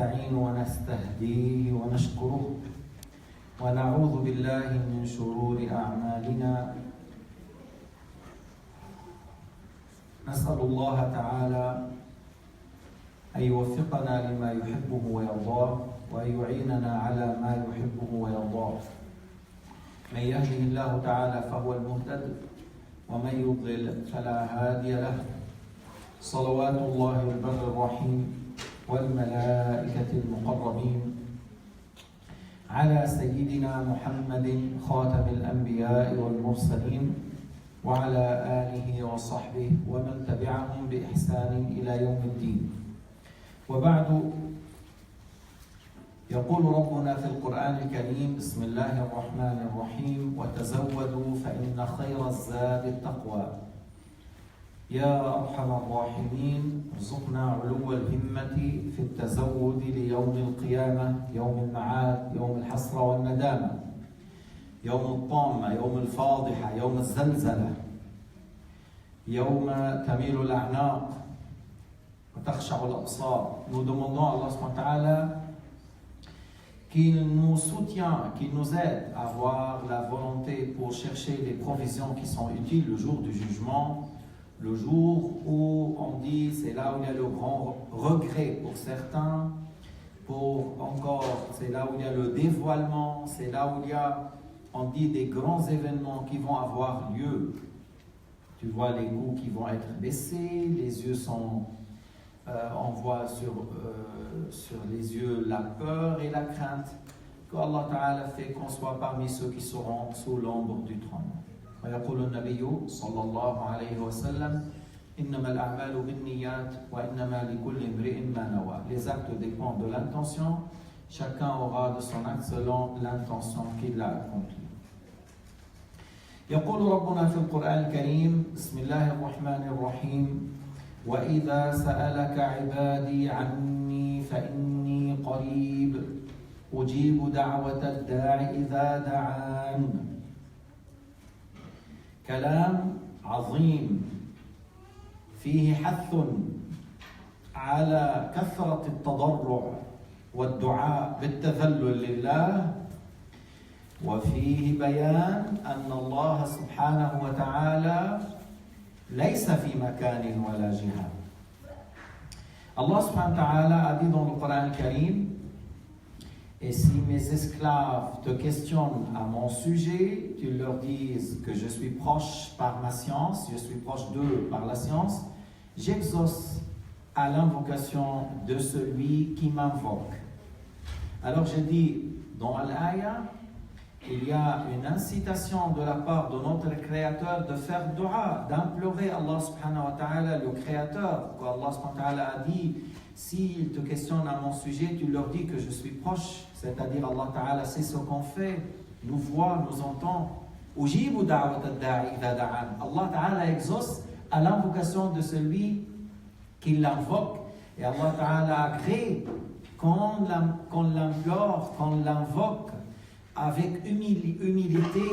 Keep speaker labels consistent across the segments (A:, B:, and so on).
A: ونستعين ونستهديه ونشكره ونعوذ بالله من شرور أعمالنا. نسأل الله تعالى أن يوفقنا لما يحبه ويرضاه وأن يعيننا على ما يحبه ويرضاه. من يهده الله تعالى فهو المهتد ومن يضلل فلا هادي له. صلوات الله البر الرحيم والملائكة المقربين على سيدنا محمد خاتم الأنبياء والمرسلين وعلى آله وصحبه ومن تبعهم بإحسان إلى يوم الدين. وبعد، يقول ربنا في القرآن الكريم: بسم الله الرحمن الرحيم وتزودوا فإن خير الزاد التقوى. يا أرحم الراحمين ارزقنا علو الهمة في التزود ليوم القيامة، يوم المعاد، يوم الحسرة والندامة، يوم الطامة، يوم الفاضحة، يوم الزلزلة، يوم تميل الأعناق وتخشع الأبصار. Nous demandons à Allah subhanahu wa ta'ala qu'il nous soutienne, qu'il nous aide à avoir la volonté pour chercher les provisions qui sont utiles le jour du jugement, le jour où on dit c'est là où il y a le grand regret pour certains, c'est là où il y a le dévoilement, c'est là où il y a, on dit, des grands événements qui vont avoir lieu. Tu vois les goûts qui vont être baissés, les yeux sont, on voit sur les yeux la peur et la crainte. Que Allah Ta'ala fait qu'on soit parmi ceux qui seront sous l'ombre du trône. ويقول النبي صلى الله عليه وسلم إنما الأعمال بالنيات وإنما لكل امرئ ما نوى. Les actes dépendent de l'intention. Chacun aura de son acte selon l'intention qu'il a accomplie. يقول ربنا في القرآن الكريم: بسم الله الرحمن الرحيم وإذا سألك عبادي عني فإني قريب أجيب دعوة الداع إذا دعان. كلام عظيم فيه حث على كثرة التضرع والدعاء بالتذلل لله، وفيه بيان أن الله سبحانه وتعالى ليس في مكان ولا جهة. Allah subhanahu wa ta'ala a dit dans le Coran al-Karim: et si mes esclaves te questionnent à mon sujet, tu leur dises que je suis proche par ma science, je suis proche d'eux par la science, j'exauce à l'invocation de celui qui m'invoque. Alors j'ai dit dans l'aya, il y a une incitation de la part de notre Créateur de faire dua, d'implorer Allah subhanahu wa ta'ala, le Créateur. Allah subhanahu wa ta'ala a dit: s'ils te questionnent à mon sujet, tu leur dis que je suis proche, c'est-à-dire Allah Ta'ala sait ce qu'on fait, nous voit, nous entend. Allah Ta'ala exauce à l'invocation de celui qui l'invoque. Et Allah Ta'ala agrée qu'on l'implore, qu'on l'invoque avec humilité,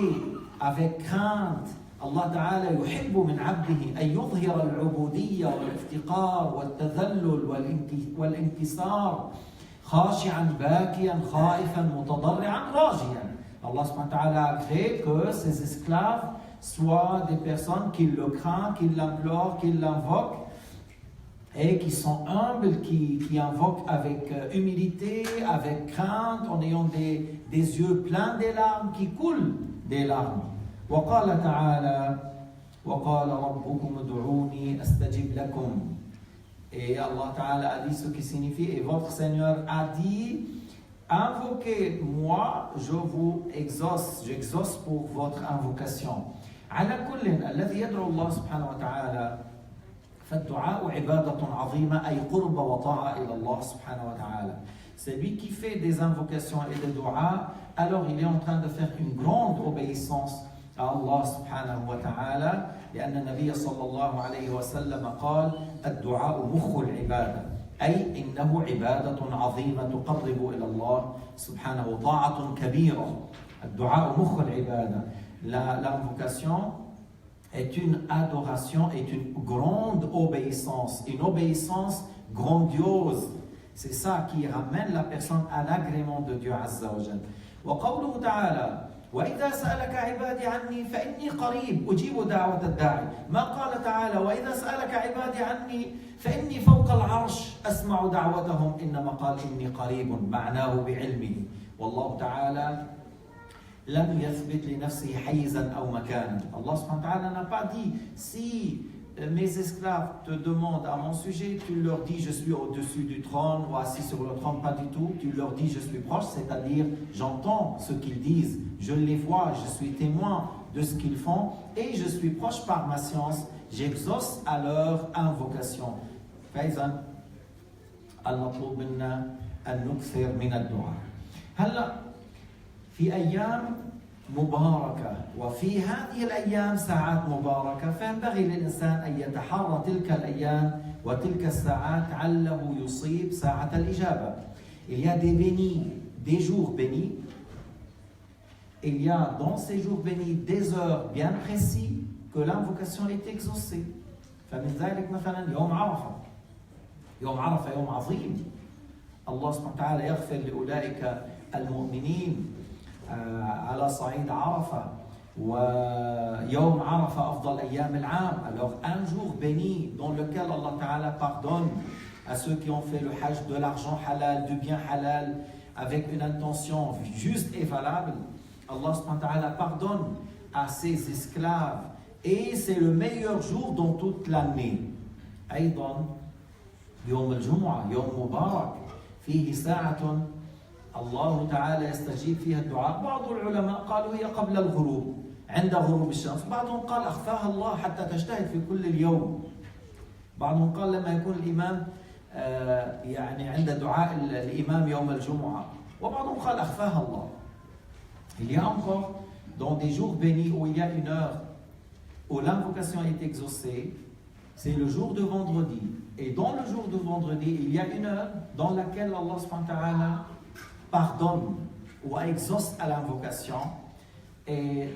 A: avec crainte. Allah Ta'ala يحب من عبده أن يظهر العبودية والافتقار والتذلل والانكسار خاشعا باكيا خائفا متضرعا راجيا. Allah subhanahu wa ta'ala a créé que ses esclaves soient des personnes qui le craignent, qui l'implorent, qui l'invoquent et qui sont humbles, qui invoquent avec humilité, avec crainte, en ayant des yeux pleins des larmes, qui coulent des larmes. وقال تعالى وقال ربكم ادعوني استجب لكم. Et Allah Ta'ala a dit ce qui signifie: et votre Seigneur a dit, invoquez-moi, je vous exauce, j'exauce pour votre invocation. على كل الذي يدعو الله سبحانه وتعالى فالدعاء عبادة عظيمة أي قرب وطاعة إلى الله سبحانه وتعالى. Celui qui fait des invocations et des du'as, alors il est en train de faire une grande obéissance à Allah subhanahu wa ta'ala, لأن النبي صلى الله عليه وسلم قال: الدعاء مخ العبادة، أي إنه عبادة عظيمة تقرب إلى الله سبحانه، طاعة كبيرة. الدعاء مخ العبادة. L'invocation est une adoration, est une grande obéissance, une obéissance grandiose. C'est ça qui ramène la personne à l'agrément de Dieu Azza wa Jal. وقوله تعالى وإذا سألك عبادي عني فإني قريب أجيب دعوة الداعي. ما قال تعالى وإذا سألك عبادي عني فإني فوق العرش أسمع دعوتهم إنما قال إني قريب معناه بعلمه. والله تعالى لم يثبت لنفسه حيزا أو مكانا. Allah subhanahu wa ta'ala n'a pas dit si mes esclaves te demandent à mon sujet, tu leur dis je suis au-dessus du trône ou assis sur le trône, pas du tout. Tu leur dis je suis proche, c'est-à-dire j'entends ce qu'ils disent, je les vois, je suis témoin de ce qu'ils font et je suis proche par ma science, j'exauce à leur invocation. فإذا المطلوب منا أن نكثر من الدعاء. هلا في أيام مباركة وفي هذه الأيام ساعات مباركة فينبغي للإنسان أن يتحرى تلك الأيام وتلك الساعات عله يصيب ساعة الإجابة. Il y a des bénis, des jours bénis. Il y a dans ces jours bénis des heures bien précises que l'invocation est exaucée. فمن ذلك مثلا يوم عرفة. يوم عرفة يوم عظيم. الله سبحانه وتعالى يغفر لأولئك المؤمنين على صعيد عرفة ويوم عرفة أفضل أيام العام. Alors un jour béni dans lequel Allah Ta'ala pardonne à ceux qui ont fait le hajj de l'argent halal, du bien halal avec une intention juste et valable. Allah subhanahu wa ta'ala pardonne à ses esclaves et c'est le meilleur jour dans toute l'année. أيضا يوم الجمعة يوم مبارك فيه ساعة الله تعالى يستجيب فيها الدعاء. بعض العلماء قالوا هي قبل الغروب عند غروب الشمس، بعضهم قال أخفاها الله حتى تجتهد في كل اليوم، بعضهم قال لما يكون الإمام يعني عند دعاء الإمام يوم الجمعة، وبعضهم قال أخفاها الله. Il y a encore dans des jours bénis où il y a une heure où l'invocation est exaucée, c'est le jour de vendredi. Et dans le jour de vendredi, il y a une heure dans laquelle Allah subhanahu wa ta'ala pardonne ou exauce à l'invocation. Et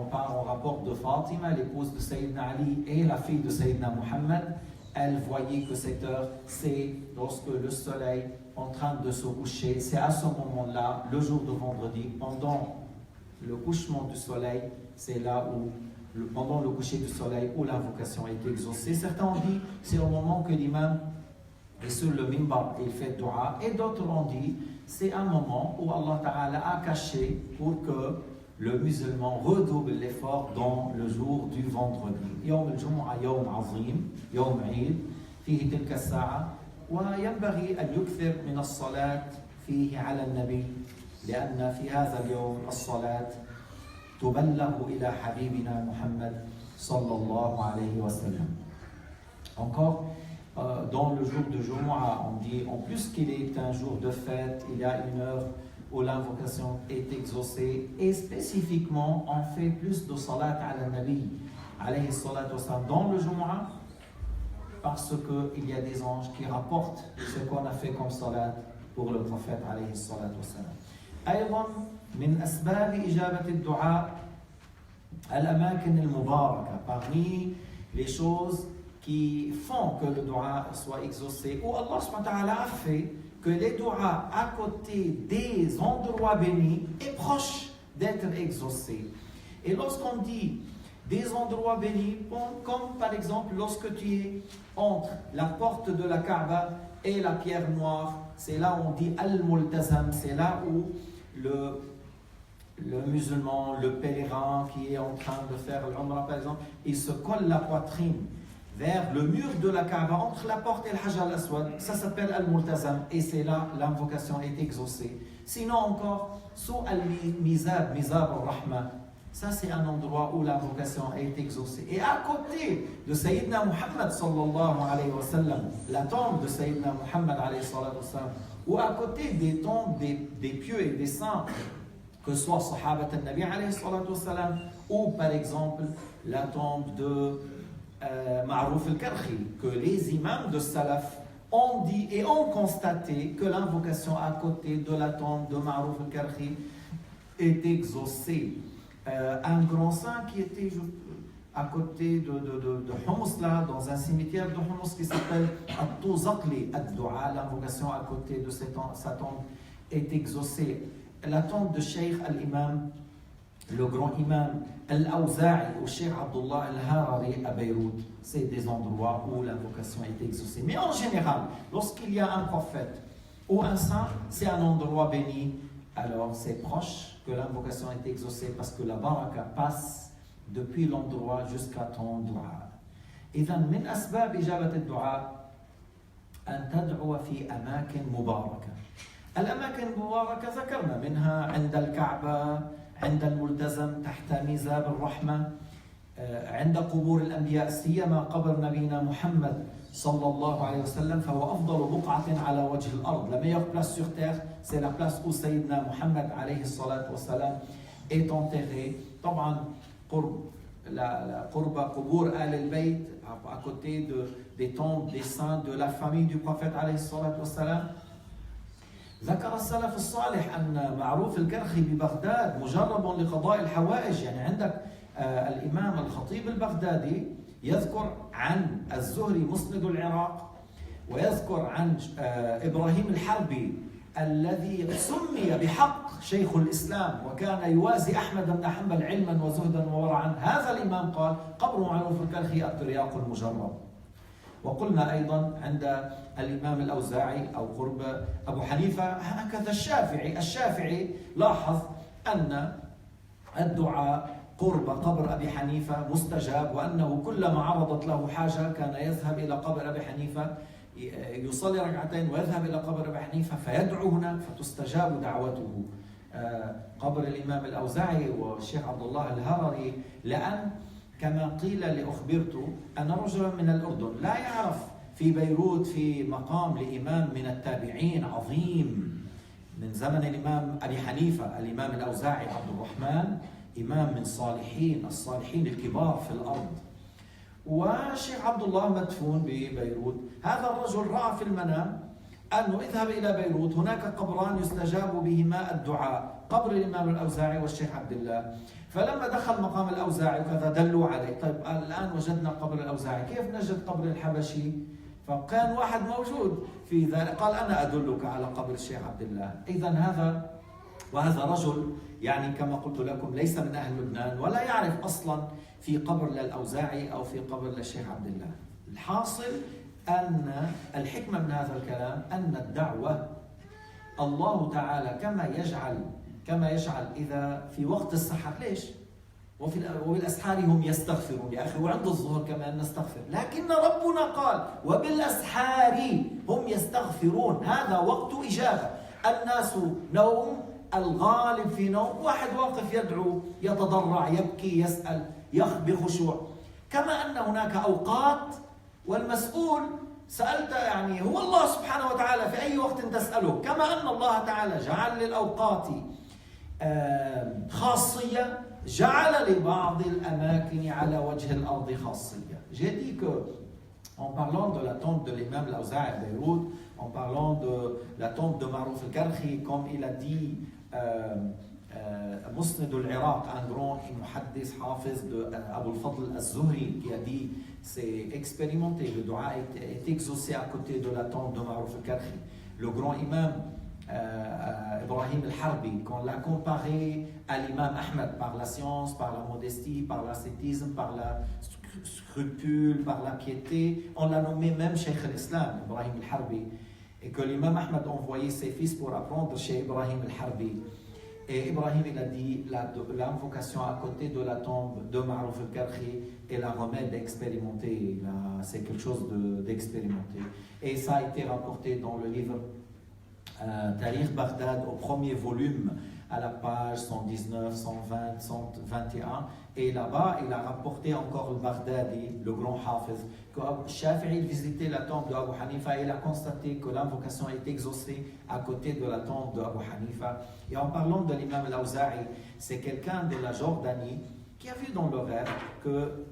A: on parle en rapport de Fatima, l'épouse de Sayyidina Ali et la fille de Sayyidina Muhammad. Elle voyait que cette heure, c'est lorsque le soleil est en train de se coucher. C'est à ce moment-là, le jour de vendredi, pendant le couchement du soleil, c'est là où, pendant le coucher du soleil, où l'invocation est exaucée. Certains ont dit c'est au moment que l'imam est sur le mimbar et il fait dua. Et d'autres ont dit c'est un moment où Allah Ta'ala a caché pour que le musulman redouble l'effort dans le jour du vendredi. يوم الجمعة يوم عظيم يوم عيد فيه تلك الساعة وينبغي أن يكثر من الصلاة فيه على النبي لأن في هذا اليوم الصلاة تبلغ إلى حبيبنا محمد صلى الله عليه وسلم. Encore dans le jour de Jumu'ah, on dit en plus qu'il est un jour de fête, il y a une heure où l'invocation est exaucée et spécifiquement on fait plus de salat ala nabi alayhi salatu wassalam dans le Jumu'ah parce qu'il y a des anges qui rapportent ce qu'on a fait comme salat pour le prophète alayhi salatu wassalam. أيضا من أسباب إجابة الدعاء الأماكن المباركة. Parmi les choses qui font que le dua soit exaucé, où Allah subhanahu wa ta'ala a fait que les duas à côté des endroits bénis est proche d'être exaucés. Et lorsqu'on dit des endroits bénis, comme par exemple lorsque tu es entre la porte de la Kaaba et la pierre noire, c'est là où on dit Al-Multazam, c'est là où le musulman, le pèlerin qui est en train de faire l'Umrah par exemple, il se colle la poitrine vers le mur de la Kaaba, entre la porte et le Hajar al-Aswad, ça s'appelle Al-Multazam, et c'est là l'invocation est exaucée. Sinon encore, sous Al-Mizab, Mizab al-Rahma, ça c'est un endroit où l'invocation est exaucée. Et à côté de Sayyidina Muhammad sallallahu alayhi wa sallam, la tombe de Sayyidina Muhammad alayhi wa sallam, ou à côté des tombes des pieux et des saints, que ce soit Sahabat al-Nabi alayhi wa sallam, ou par exemple la tombe de Ma'rouf al-Karkhi, que les imams de Salaf ont dit et ont constaté que l'invocation à côté de la tombe de Ma'rouf al-Karkhi est exaucée. Un grand saint qui était à côté de Homs, là, dans un cimetière de Homs qui s'appelle At-Tuzaqli Ad-Dua. L'invocation à côté de sa tombe est exaucée. La tombe de Cheikh al-Imam, le grand imam Al-Awza'i ou Cheikh Abdullah Al-Harari à Beyrouth, c'est des endroits où l'invocation est exaucée. Mais en général, lorsqu'il y a un prophète ou un saint, c'est un endroit béni, alors c'est proche que l'invocation est exaucée parce que la baraka passe depuis l'endroit jusqu'à ton dua. إذا من أسباب إجابة الدعاء أن تدعو في أماكن مباركة. الأماكن المباركة ذكرنا منها عند الكعبة، عند الملتزم تحت ميزاب الرحمة، عند قبور الأنبياء، سيما قبر نبينا محمد صلى الله عليه وسلم، فهو أفضل بقعة على وجه الأرض. La meilleure place sur terre, c'est la place où Sayyidina Muhammad عليه الصلاة والسلام est enterré. طبعا قرب قبور آل البيت à côté des tombes des saints de la famille du prophète عليه الصلاة والسلام. ذكر السلف الصالح أن معروف الكرخي ببغداد مجرب لقضاء الحوائج. يعني عندك الإمام الخطيب البغدادي يذكر عن الزهري مسند العراق، ويذكر عن إبراهيم الحربي الذي سمي بحق شيخ الإسلام وكان يوازي أحمد بن حنبل علما وزهدا وورعا. هذا الإمام قال قبر معروف الكرخي الترياق المجرب. وقلنا أيضا عند الإمام الأوزاعي أو قرب أبو حنيفة. هكذا الشافعي لاحظ أن الدعاء قرب قبر أبي حنيفة مستجاب، وأنه كلما عرضت له حاجة كان يذهب إلى قبر أبي حنيفة يصلي ركعتين ويذهب إلى قبر أبي حنيفة فيدعو هناك فتستجاب دعوته. قبر الإمام الأوزاعي والشيخ عبد الله الهرري، لأن كما قيل لأخبرت أن رجلا من الأردن لا يعرف في بيروت في مقام لإمام من التابعين عظيم من زمن الإمام أبي حنيفة، الإمام الأوزاعي عبد الرحمن، إمام من الصالحين الكبار في الأرض. والشيخ عبد الله مدفون ببيروت. هذا الرجل رأى في المنام أنه اذهب إلى بيروت، هناك قبران يستجاب بهما الدعاء، قبر الإمام الأوزاعي والشيخ عبد الله. فلما دخل مقام الأوزاعي وكذا دلوا عليه، طيب الآن وجدنا قبر الأوزاعي، كيف نجد قبر الحبشي؟ فكان واحد موجود في ذلك قال أنا أدلك على قبر الشيخ عبد الله. إذن وهذا رجل يعني كما قلت لكم ليس من أهل لبنان ولا يعرف أصلا في قبر للأوزاعي أو في قبر للشيخ عبد الله. الحاصل أن الحكمة من هذا الكلام أن الدعوة الله تعالى كما يجعل إذا في وقت السحر، ليش؟ وبالأسحار هم يستغفرون. يا أخي وعند الظهر كمان نستغفر، لكن ربنا قال وبالأسحار هم يستغفرون. هذا وقت إجابة. الناس نوم، الغالب في نوم، واحد واقف يدعو يتضرع يبكي يسأل بخشوع. كما أن هناك أوقات والمسؤول سألت يعني هو الله سبحانه وتعالى في أي وقت تسأله، كما أن الله تعالى جعل للأوقات خاصية جعل لبعض الأماكن على وجه الأرض خاصية. J'ai dit que en parlant de la tombe de l'imam al-Awza'i à Beyrouth, en parlant de la tombe de Marouf al-Karkhi, comme il a dit Musnad al-Iraq, un grand muhaddis hafiz de Abu al-Fadl al-Zuhri, qui a dit c'est expérimenté, le dua est exaucé à côté de la tombe de Marouf al-Karkhi. Le grand imam Ibrahim al-Harbi, qu'on l'a comparé à l'imam Ahmed par la science, par la modestie, par l'ascétisme, par la scrupule, par la piété, on l'a nommé même Cheikh al-Islam, Ibrahim al-Harbi, et que l'imam Ahmed envoyait ses fils pour apprendre chez Ibrahim al-Harbi. Et Ibrahim il a dit l'invocation à côté de la tombe de Marouf al-Karkhi est la remède expérimenté, c'est quelque chose d'expérimenté. Et ça a été rapporté dans le livre Tariq Baghdad au premier volume à la page 119, 120, 121, et là-bas il a rapporté encore le Baghdadi, le grand hafiz, que Shafi'i visitait la tombe de Abu Hanifa et il a constaté que l'invocation est exaucée à côté de la tombe de Abu Hanifa. Et en parlant de l'imam al-Awza'i, c'est quelqu'un de la Jordanie qui a vu dans le rêve que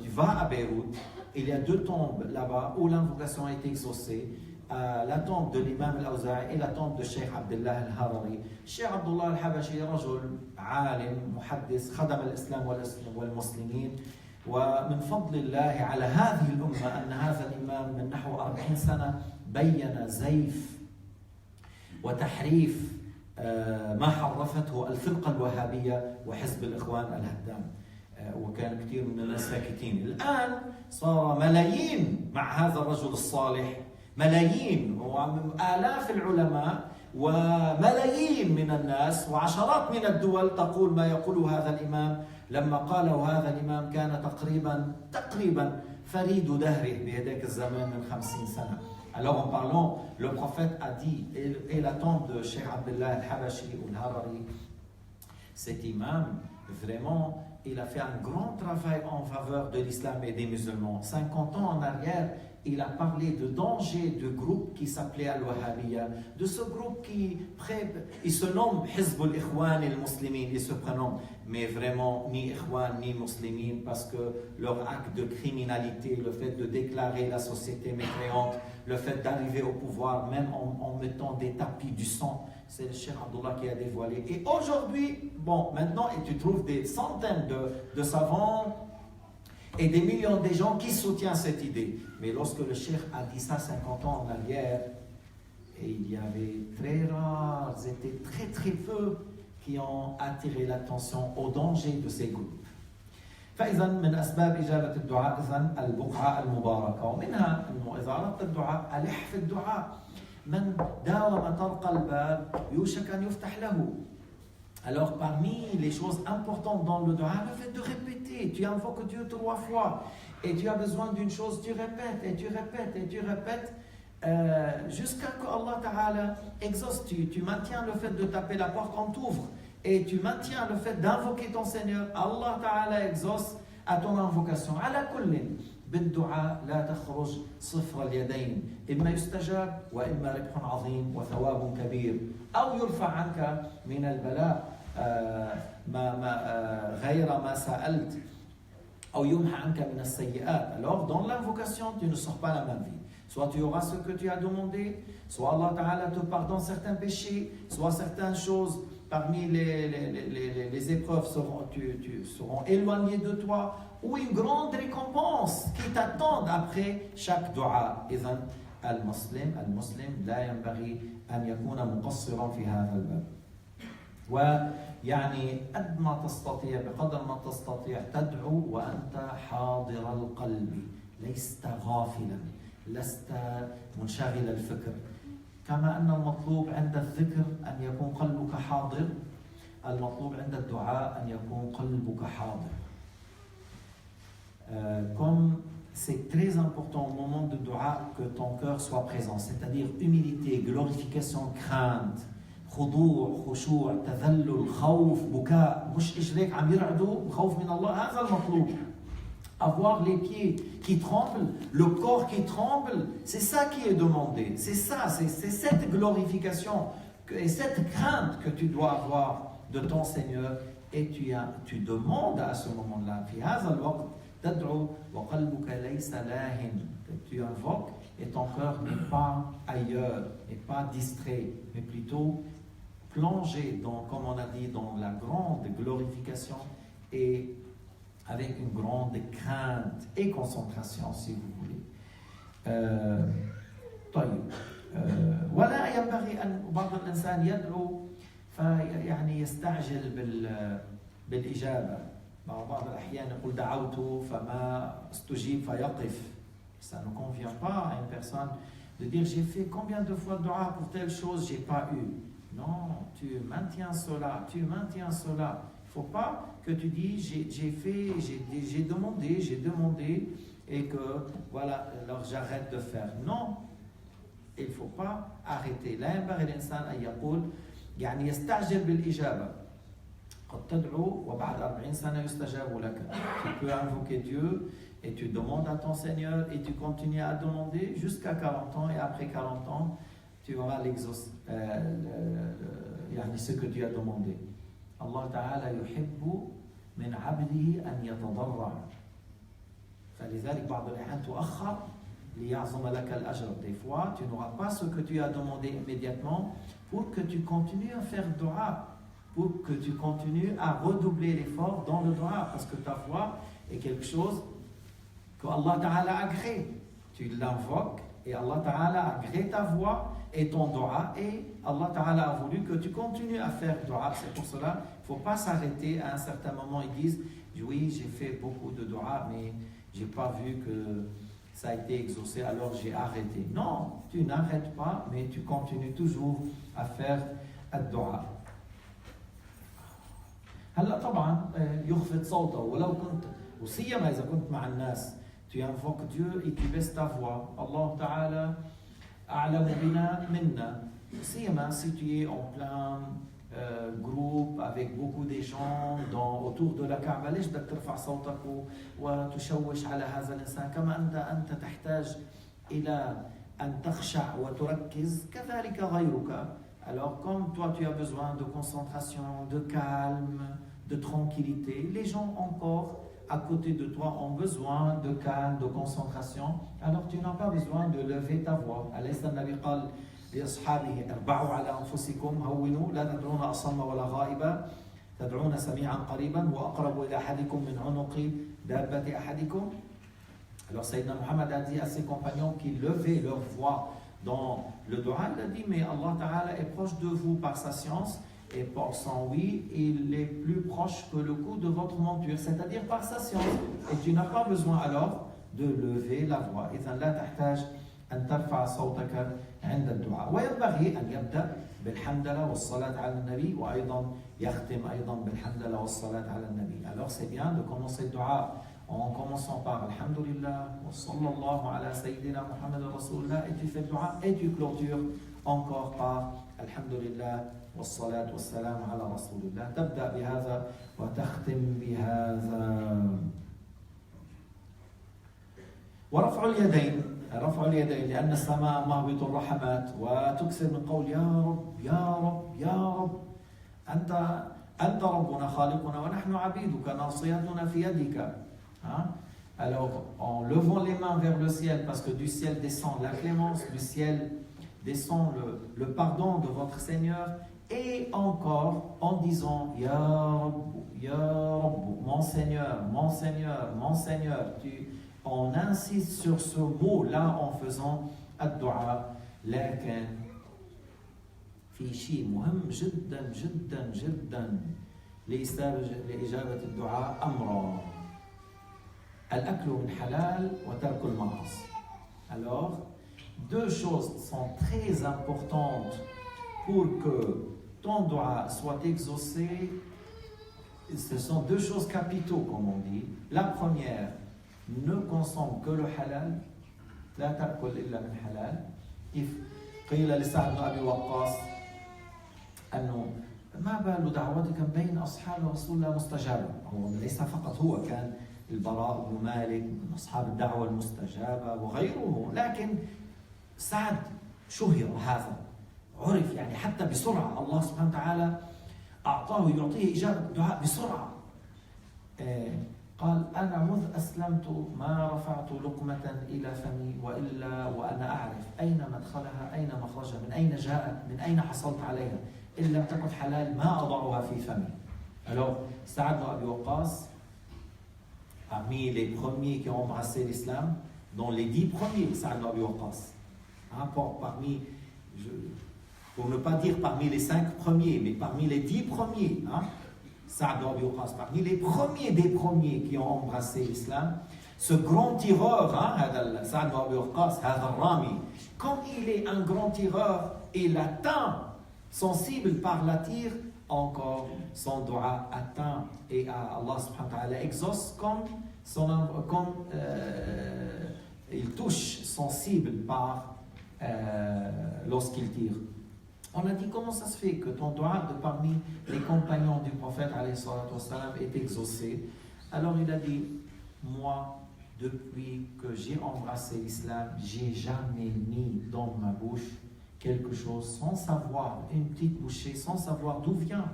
A: tu vas à Beyrouth, il y a deux tombes là-bas où l'invocation est exaucée. La tombe de l'imam al-Awza'i et la tombe de Cheikh Abdullah al-Harari. Cheikh Abdullah al-Habashi رجل عالم محدث خدم الإسلام والمسلمين. ومن فضل الله على هذه الأمة أن هذا الإمام من نحو 40 سنة بين زيف وتحريف ما حرفته الفرقة الوهابية وحزب الإخوان الهدام، وكان كثير من الناس ساكتين. الآن صار ملايين مع هذا الرجل الصالح، ملايين وآلاف العلماء وملايين من الناس وعشرات من الدول تقول ما يقوله هذا الإمام. لما قاله هذا الإمام كان تقريبا فريد دهره بهذاك الزمان من 50 سنة. Alors en parlant, le prophète a dit, et la tombe de Cheikh Abdullah al-Habashi ou al-Harari, cet imam, vraiment, il a fait un grand travail en faveur de l'islam et des musulmans. 50 ans en arrière, il a parlé de danger de groupe qui s'appelait Al-Wahhabiyya, de ce groupe qui il se nomme Hizb al-Ikhwan al-Muslimin, ils se prénomment, mais vraiment ni Ikhwan ni Muslimin, parce que leur acte de criminalité, le fait de déclarer la société mécréante, le fait d'arriver au pouvoir, même en mettant des tapis du sang, c'est le Cheikh Abdullah qui a dévoilé. Et aujourd'hui, bon, maintenant, et tu trouves des centaines de savants et des millions de gens qui soutiennent cette idée. Mais lorsque le Cheikh a dit ça 50 ans en arrière, et il y avait très rares, c'était très peu qui ont attiré l'attention au danger de ces groupes. فإذا من أسباب إجابة الدعاء إذن البقعة المباركة، ومنها أنه إذا أردت الدعاء ألح في الدعاء. من داوم طرق الباب يوشك أن يفتح له. Alors parmi les choses importantes dans le dua, le fait de répéter, tu invoques Dieu 3 fois et tu as besoin d'une chose, tu répètes et tu répètes et tu répètes jusqu'à ce que Allah Ta'ala exauce. Tu maintiens le fait de taper la porte, on t'ouvre. Et tu maintiens le fait d'invoquer ton Seigneur, Allah Ta'ala exauce à ton invocation. على كل بالدعاء لا تخرج صفر اليدين، إما يستجاب وإما ربح عظيم وثواب كبير، أو يرفع عنك من البلاء غير ما سألت، أو يمحى عنك من السيئات. Alors dans l'invocation, tu ne sors pas la main vide. Soit tu auras ce que tu as demandé, soit Allah Ta'ala te pardonne certains péchés, soit certaines choses parmi les épreuves seront éloignées de toi, ou une grande récompense qui t'attend après chaque dua. إذن المسلم لا ينبغي أن يكون مقصرا في هذا الباب. ويعني قد ما تستطيع بقدر ما تستطيع تدعو وأنت حاضر القلب، لست غافلا، لست منشغل الفكر. كما أن المطلوب عند الذكر أن يكون قلبك حاضر، المطلوب عند الدعاء أن يكون قلبك حاضر. Comme c'est très important au moment de dua que ton cœur soit présent, c'est-à-dire humilité, glorification, crainte, خضوع، خشوع، تذلل، خوف، بكاء، مش إجريك عم يرعدوا خوف من الله، هذا المطلوب. Avoir les pieds qui tremblent, le corps qui tremble, c'est ça qui est demandé. C'est ça, c'est cette glorification et cette crainte que tu dois avoir de ton Seigneur. Et tu demandes à ce moment-là, في هذا الوقت تدعو وقلبك ليس لاهٍ. Tu invoques et ton cœur n'est pas ailleurs, n'est pas distrait, mais plutôt plongé dans, comme on a dit, dans la grande glorification et avec une grande crainte et concentration, si vous voulez. طيب ولا ينبغي أن بعض الإنسان يدعو فيعني يستعجل بالإجابة. بعض الأحيان يقول دعوت فما استجيب فيقف. Ça ne convient pas à une personne de dire j'ai fait combien de fois de dua pour telle chose, j'ai pas eu. Non, tu maintiens cela, tu maintiens cela. Il ne faut pas que tu dis j'ai demandé et que voilà, alors j'arrête de faire. Non, il ne faut pas arrêter. لا ينبغي الإنسان أن يقول يعني يستعجل بالإجابة. قد تدعو وبعد 40 سنة يستجاب لك. Tu peux invoquer Dieu et tu demandes à ton Seigneur et tu continues à demander jusqu'à 40 ans et après 40 ans tu auras l'exauce, ce que tu as demandé. Allah Ta'ala يحب من عبده أن يتضرع فلذلك بعض الأحيان تؤخر ليعظم لك الأجر. Des fois tu n'auras pas ce que tu as demandé immédiatement pour que tu continues à faire dua, pour que tu continues à redoubler l'effort dans le dua, parce que ta foi est quelque chose que Allah Ta'ala a créé. Tu l'invoques et Allah Ta'ala a créé ta voix et ton dua, et Allah Ta'ala a voulu que tu continues à faire dua. C'est pour cela qu'il ne faut pas s'arrêter à un certain moment. Ils disent, oui, j'ai fait beaucoup de dua, mais je n'ai pas vu que ça a été exaucé, alors j'ai arrêté. Non, tu n'arrêtes pas, mais tu continues toujours à faire الدعاء. هلا طبعا يخفض صوته ولو كنت وسيما اذا كنت مع الناس. Tu invoques Dieu et tu baisses ta voix. Allah Ta'ala أعلم بنا منا. سيما si tu es en plein groupe avec beaucoup de gens autour de la Kaaba. ليش بدك ترفع صوتك وتشوش على هذا الإنسان؟ كما أنت تحتاج إلى أن تخشع وتركز كذلك غيرك. Alors comme toi tu as besoin de concentration, de calme, de tranquillité, les gens encore à côté de toi ont besoin de calme, de concentration. Alors tu n'as pas besoin de lever ta voix. أليس النبي قال لأصحابه اربعوا على أنفسكم هونوا لا تدعون أصم ولا غائبا تدعون سميعا قريبا وأقرب إلى أحدكم من عنق دابة أحدكم. Alors Sayyidina Muhammad a dit à ses compagnons qui levaient leur voix dans le dua, il a dit mais Allah Ta'ala est proche de vous par sa science et par son oui, il est plus proche que le coup de votre monture, c'est-à-dire par sa science, et tu n'as pas besoin alors de lever la voix. إذن لا تحتاج أن ترفع صوتك عند الدعاء. وينبغي أن يبدأ بالحمدلله والصلاة على النبي وأيضا يختم أيضا بالحمدلله والصلاة على النبي. Alors c'est bien de commencer le dua en commençant par Alhamdulillah wa sallallahu ala sayyidina Muhammad Rasulullah, et tu fais le dua et tu clôtures encore par Alhamdulillah wa salatu wa salam ala Rasulullah. تبدأ بهذا وتختم بهذا. ورفع اليدين، رفع اليدين لأن السماء مهبط الرحمات، وتكثر من قول يا رب يا رب يا رب أنت ربنا خالقنا ونحن عبيدك ناصيتنا في يدك. Alors, en levant les mains vers le ciel, parce que du ciel descend la clémence, du ciel descend le pardon de votre Seigneur, et encore en disant Ya Rabbu, mon Seigneur, mon Seigneur, mon Seigneur. On insiste sur ce mot-là en faisant الدعاء. لكن في شيء مهم جدا جدا جدا لإجابة الدعاء أمران. الأكل من حلال وترك المعاصي. Alors, deux choses sont très importantes pour que ton dua soit exaucé. Ce sont deux choses capitaux, comme on dit. La première, ne consomme que le halal. لا تأكل إلا من حلال. قيل لسعد بن أبي وقاص أنه ما بال دعوتك بين أصحاب رسول الله مستجابة. هو ليس فقط هو، كان البراء بن مالك من أصحاب الدعوة المستجابة وغيره، لكن سعد شهر هذا، عرف يعني حتى بسرعة الله سبحانه وتعالى أعطاه يعطيه إجابة الدعاء بسرعة. قال أنا مذ أسلمت ما رفعت لقمة إلى فمي وإلا وأنا أعرف أين مدخلها أين مخرجها من أين جاءت من أين حصلت عليها إن لم تكن حلال ما أضعها في فمي. Alors Saad ibn Abi Waqqas, parmi les premiers qui ont embrassé l'islam, dont les 10 premiers, Saad ibn Abi Waqqas, pour ne pas dire parmi les 5 premiers, mais parmi les 10 premiers, Saad ibn Abi Waqqas, parmi les premiers des premiers qui ont embrassé l'islam, ce grand tireur, Saad ibn Abi Waqqas, Rami, comme il est un grand tireur, il atteint son cible par la tire, encore son dua atteint et Allah subhanahu wa ta'ala exauce comme il touche son cible par lorsqu'il tire. On a dit comment ça se fait que ton dua de parmi les compagnons du prophète alayhi salatu wassalam est exaucé. Alors il a dit, moi depuis que j'ai embrassé l'islam, j'ai jamais mis dans ma bouche quelque chose sans savoir, une petite bouchée, sans savoir d'où vient,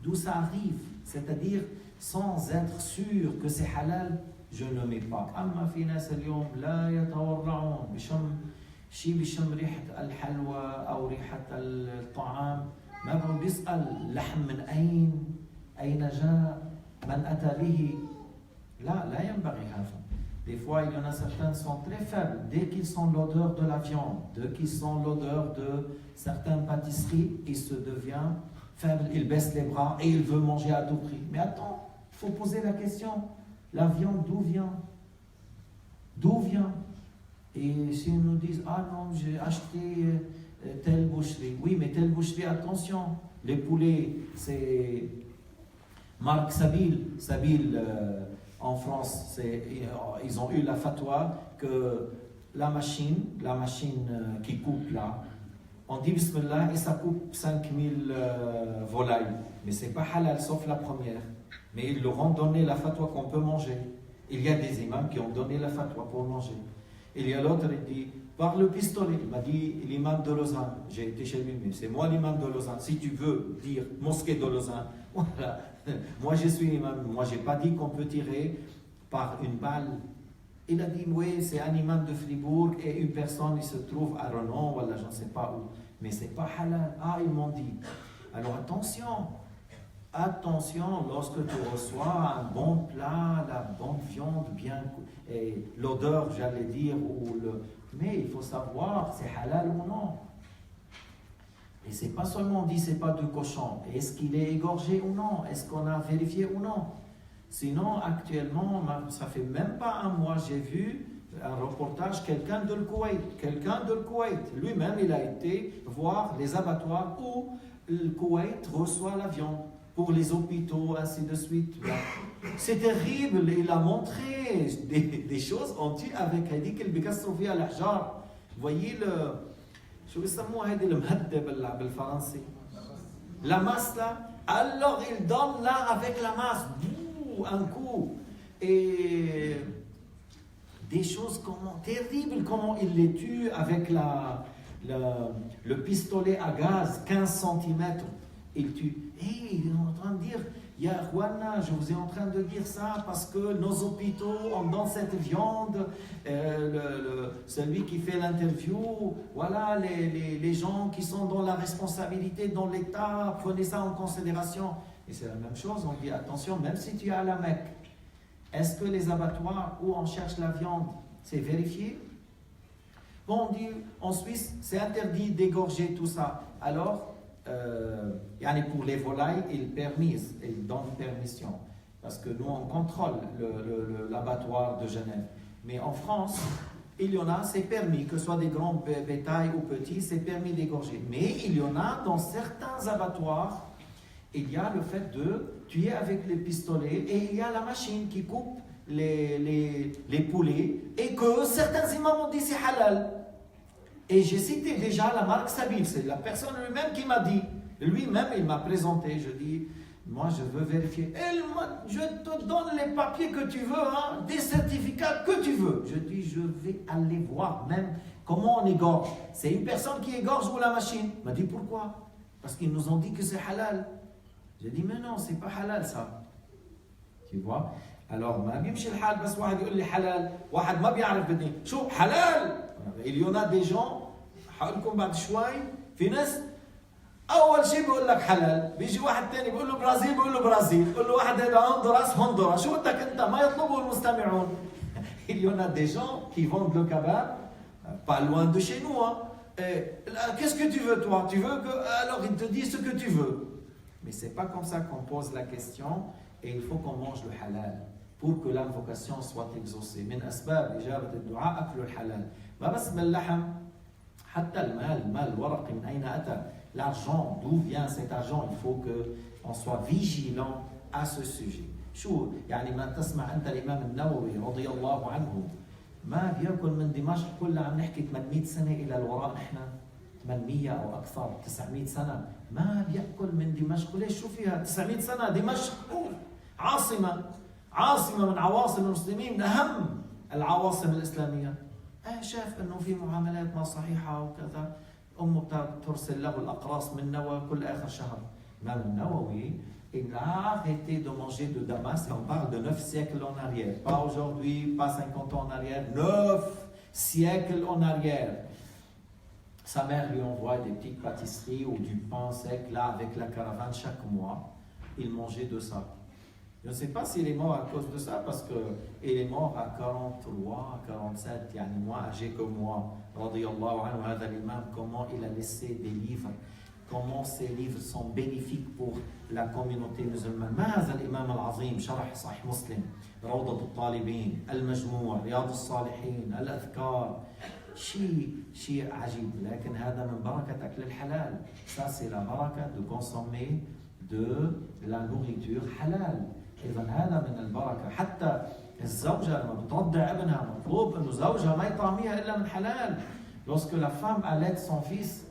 A: d'où ça arrive, c'est-à-dire sans être sûr que c'est halal, je ne mets pas. أما في ناس اليوم لا يتورعون بشم ريحة الحلوى أو ريحة الطعام، ما بقى بيسأل لحم من أين جاء، من أتى به. Là, des fois, il y en a certains qui sont très faibles. Dès qu'ils sentent l'odeur de la viande, dès qu'ils sentent l'odeur de certaines pâtisseries, ils se deviennent faibles, ils baissent les bras et ils veulent manger à tout prix. Mais attends, il faut poser la question. La viande, d'où vient? D'où vient? Et s'ils nous disent, ah non, j'ai acheté telle boucherie. Oui, mais telle boucherie, attention. Les poulets, c'est marque Sabil. Sabil, en France, ils ont eu la fatwa que la machine qui coupe là, on dit Bismillah et ça coupe 5000 volailles. Mais ce n'est pas halal, sauf la première. Mais ils leur ont donné la fatwa qu'on peut manger. Il y a des imams qui ont donné la fatwa pour manger. Il y a l'autre, il dit, par le pistolet. Il m'a dit l'imam de Lausanne. J'ai été chez lui, mais c'est moi l'imam de Lausanne. Si tu veux dire mosquée de Lausanne, voilà. Moi je suis l'imam. Moi je n'ai pas dit qu'on peut tirer par une balle. Il a dit, oui, c'est un imam de Fribourg et une personne, il se trouve à Renan, voilà, je ne sais pas où. Mais ce n'est pas halal. Ah, ils m'ont dit. Alors attention, lorsque tu reçois un bon plat, la bonne viande, bien, et l'odeur, j'allais dire, mais il faut savoir, c'est halal ou non. Et c'est pas seulement on dit, c'est pas de cochon. Est-ce qu'il est égorgé ou non? Est-ce qu'on a vérifié ou non? Sinon, actuellement, ça fait même pas un mois, j'ai vu un reportage, quelqu'un de Koweït, lui-même, il a été voir les abattoirs où le Koweït reçoit la viande pour les hôpitaux, ainsi de suite. C'est terrible, il a montré des choses, on dit avec هذيك اللي بيكسروا فيها الأحجار. Voyez شو بيسموها هذه المهدة بالفرنسي. La masse là, alors il donne là avec la masse, un coup, et des choses terribles, comment il les tue avec le pistolet à gaz, 15 cm. Il tue. Et il est en train de dire, Ya Juana, je vous ai en train de dire ça parce que nos hôpitaux ont dans cette viande, celui qui fait l'interview, voilà, les gens qui sont dans la responsabilité, dans l'État, prenez ça en considération. Et c'est la même chose, on dit attention, même si tu es à la Mecque, est-ce que les abattoirs où on cherche la viande, c'est vérifié? Bon, on dit en Suisse, c'est interdit d'égorger tout ça. Alors, pour les volailles, ils donnent permission. Parce que nous, on contrôle l'abattoir de Genève. Mais en France, il y en a, c'est permis, que ce soit des grands bétails ou petits, c'est permis d'égorger. Mais il y en a dans certains abattoirs, il y a le fait de tuer avec les pistolets et il y a la machine qui coupe les poulets et que certains imams ont dit c'est halal. Et j'ai cité déjà la marque Sabil, c'est la personne lui-même qui m'a dit. Lui-même, il m'a présenté. Je dis, moi je veux vérifier. Je te donne les papiers que tu veux, hein, des certificats que tu veux. Je dis, je vais aller voir même comment on égorge. C'est une personne qui égorge ou la machine? Il m'a dit, pourquoi? Parce qu'ils nous ont dit que c'est halal. J'ai dit, mais non, c'est pas halal ça. Tu vois? Alors, ما بيمشي الحال بس واحد يقول لي حلال، واحد ما بيعرف بدي شو حلال. Il y en a des gens, هقول بعد شوي، في ناس أول شيء بيقول لك حلال، بيجي واحد ثاني بيقول له برازيل، بيقول له برازيل، بيقول له واحد هذا هندوراس، شو بدك أنت؟ ما يطلبه المستمعون. Il y en a des gens qui vendent le kebab, pas loin de chez nous. Hein. Qu'est-ce que tu veux toi? Tu veux que... Alors il te dit ce que tu veux. Mais c'est pas comme ça qu'on pose la question et il faut qu'on mange le halal pour que l'invocation soit exaucée. من أسباب إجابة الدعاء أكل الحلال. ما بس باللحم، حتى المال ورق من أين أتى؟ L'argent, d'où vient cet argent? Il faut qu'on soit vigilant à ce sujet. شو يعني ما تسمع أنت الإمام النووي رضي الله عنه ما بيأكل من دمشق كلها، عم نحكي 800 سنة إلى الوراء، نحن 800 أو أكثر 900 سنة ما بيأكل من دمشق. ليش؟ شو فيها 900 سنة؟ دمشق عاصمة من عواصم المسلمين، من أهم العواصم الإسلامية. شاف أنه في معاملات ما صحيحة وكذا، أمه ترسل له الأقراص من نوى كل آخر شهر. الإمام النووي il a arrêté de manger de Damas, et on parle de 9 siècles en arrière, pas aujourd'hui, pas 50 ans en arrière, 9 siècles en arrière. Sa mère lui envoie des petites pâtisseries ou du pain sec là avec la caravane chaque mois. Il mangeait de ça. Je ne sais pas s'il est mort à cause de ça, parce qu'il est mort à 43, 47, يعني moins âgé que moi. Radiyallahu anhu, hada l'imam, comment il a laissé des livres, comment ces livres sont bénéfiques pour la communauté musulmane. ماذا الإمام العظيم شرح صحيح مسلم، روضة الطالبين، المجموع، رياض الصالحين، الأذكار. شيء عجيب، لكن هذا من بركة أكل الحلال. Ça c'est la baraka de consommer de la nourriture halal. إذا هذا من البركة. حتى الزوجة لما بترضع ابنها مطلوب إنه زوجها ما يطعميها إلا من حلال. Lorsque la femme allait son fils,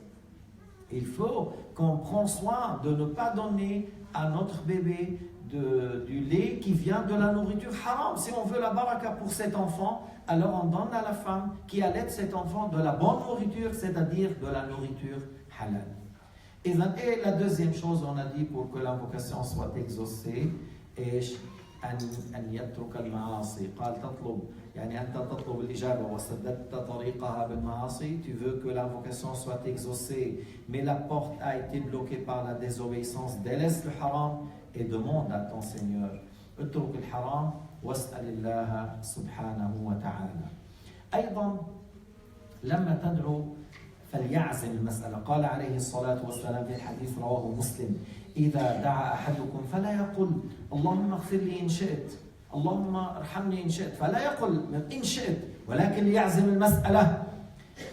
A: il faut qu'on prenne soin de ne pas donner à notre bébé du lait qui vient de la nourriture haram. Si on veut la baraka pour cet enfant, alors on donne à la femme qui allait cet enfant de la bonne nourriture, c'est-à-dire de la nourriture halal. Et la deuxième chose, on a dit pour que l'invocation soit exaucée, إيش أن يترك المعاصي. قال تطلب يعني أنت تطلب الإجابة وسددت طريقها بالمعاصي. Tu veux que l'invocation soit exaucée, mais la porte a été bloquée par la désobéissance. Délaisse le haram et demande à ton Seigneur. اترك الحرام واسأل الله سبحانه وتعالى. أيضا لما تدعو فليعزم المسألة. قال عليه الصلاة والسلام في الحديث رواه مسلم: إذا دعا أحدكم فلا يقل اللهم اغفر لي إن شئت، اللهم ارحمني إن شئت، فلا يقل إن شئت، ولكن ليعزم المسألة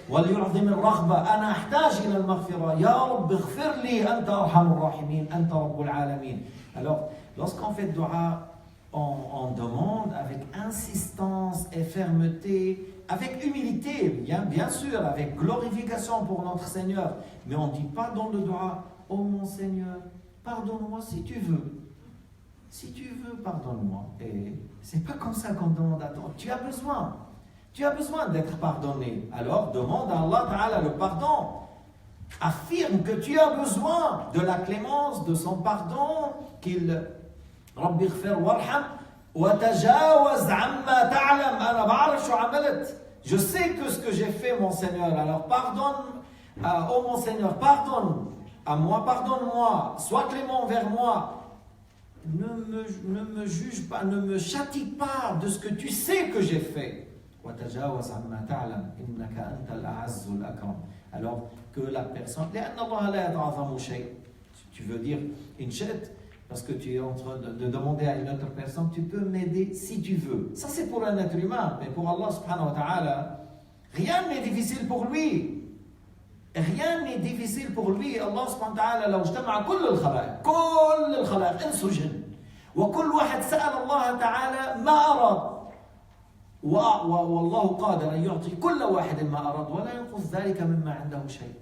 A: وليعظم الرغبة. أنا أحتاج إلى المغفرة، يا رب اغفر لي، أنت أرحم الراحمين، أنت رب العالمين. Alors, lorsqu'on fait dua, on demande avec insistance et fermeté, avec humilité, bien sûr, avec glorification pour notre Seigneur. Mais on ne dit pas dans le dua: oh mon Seigneur, pardonne-moi si tu veux. Si tu veux, pardonne-moi. Et c'est pas comme ça qu'on demande à toi. Tu as besoin d'être pardonné. Alors demande à Allah Ta'ala le pardon. Affirme que tu as besoin de la clémence, de son pardon, qu'il Rabbi ighfir warham wa tajawaz amma ta'lam. Ana ba'arif shu amalat. Je sais que ce que j'ai fait, mon Seigneur. Alors pardonne, oh mon Seigneur, pardonne à moi, pardonne-moi, sois clément envers moi. Ne me juge pas, ne me châtie pas de ce que tu sais que j'ai fait. Alors que la personne, tu veux dire in shit, parce que tu es en train de demander à une autre personne, tu peux m'aider si tu veux. Ça c'est pour un être humain, mais pour Allah subhanahu wa ta'ala, rien n'est difficile pour lui. Rien n'est difficile pour lui. Allah subhanahu wa ta'ala لو اجتمع كل الخلائق انس وجن وكل واحد سأل الله تعالى ما أراد والله قادر أن يعطي كل واحد ما أراد ولا ينقص ذلك مما عنده شيء.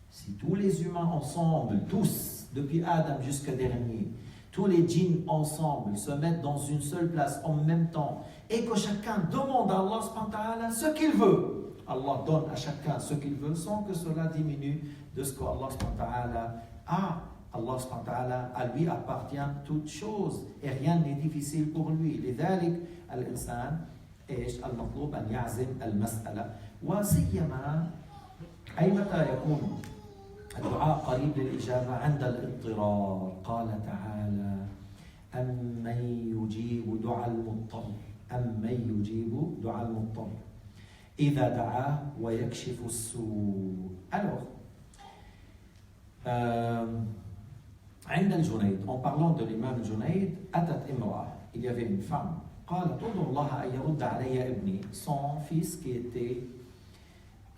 A: Si tous les humains ensemble, tous, depuis Adam jusqu'à dernier, tous les djinns ensemble se mettent dans une seule place en même temps et que chacun demande à Allah subhanahu wa ta'ala ce qu'il veut, Allah donne à chacun ce qu'il veut sans que cela diminue de ce que Allah subhanahu wa ta'ala a. Allah subhanahu wa ta'ala, à lui appartient toutes choses et rien n'est difficile pour lui. لذلك الإنسان المطلوب أن يعزم المسألة وسيما أي متى يكون الدعاء قريب للإجابة عند الاضطرار. قال تعالى: أمن يجيب دعاء المضطر إذا دعاه ويكشف السوء. Alors, عند الجنيد, en parlant de l'imam Junayd, أتت امرأة, il y avait une femme, قالت ادعو الله أن يرد علي ابني, son fils qui était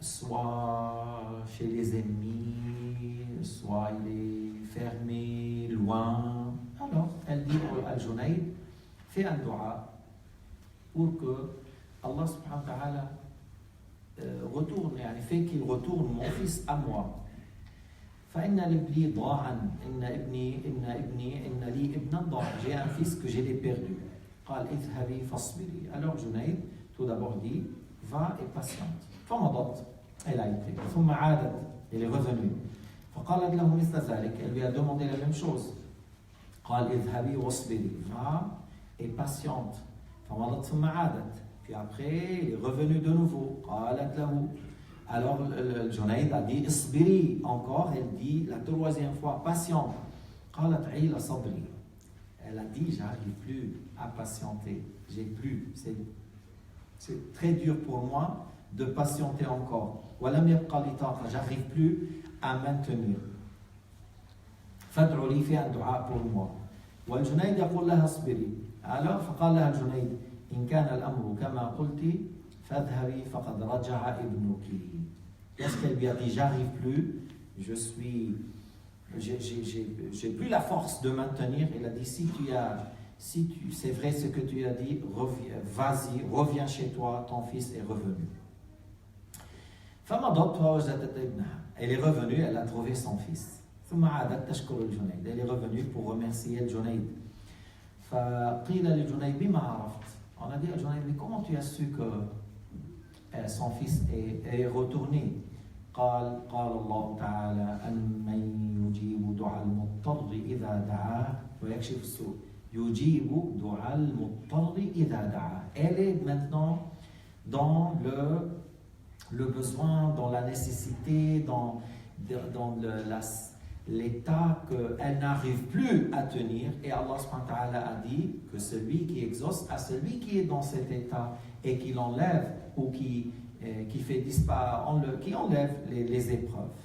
A: soit chez les ennemis, soit il est fermé, loin. Alors, elle dit à Junayd, fais un dua pour que Allah subhanahu wa ta'ala retourne, يعني fait qu'il retourne mon fils à moi. فإن لي ضاعا إن لي ابنا ضاع, j'ai un fils que j'ai perdu. قال اذهبي فاصبري. Alors Junayd tout d'abord dit va et patiente. فمضت, elle a été. ثم عادت, elle est revenue. فقالت له مثل ذلك, elle lui a demandé la même chose. قال اذهبي واصبري, va et patiente. فمضت ثم عادت. Puis après, il est revenu de nouveau. قالت له. Alors, Junayd a dit isbiri. Encore, elle dit la troisième fois, patiente. قالت عيل صبري. elle a dit, j'arrive plus à patienter, c'est très dur pour moi de patienter encore. J'arrive plus à maintenir. فادعوا لي في الدعاء pour moi. والجنيد يقول لها اصبري. Alors فقال لها الجنيد إن كان الأمر كما قلت فاذهبي فقد رجع ابنك. Lorsqu'elle lui a dit j'arrive plus, j'ai plus la force de maintenir. Il a dit c'est vrai ce que tu as dit, vas-y, reviens chez toi, ton fils est revenu. Elle est revenue, elle a trouvé son fils. Elle est revenue pour remercier le Junayd. On a dit à Junayd, mais comment tu as su que son fils est retourné? قال الله تعالى أمن يجيب دعاء المضطر إذا دعاه ويكشف السوء يجيب دعاء المضطر إذا دعاه. Elle est maintenant dans le besoin, dans la nécessité, dans l'état qu'elle n'arrive plus à tenir, et Allah subhanahu wa ta'ala a dit que celui qui exauce à celui qui est dans cet état et qui l'enlève ou qui fait disparaître, qui enlève les épreuves.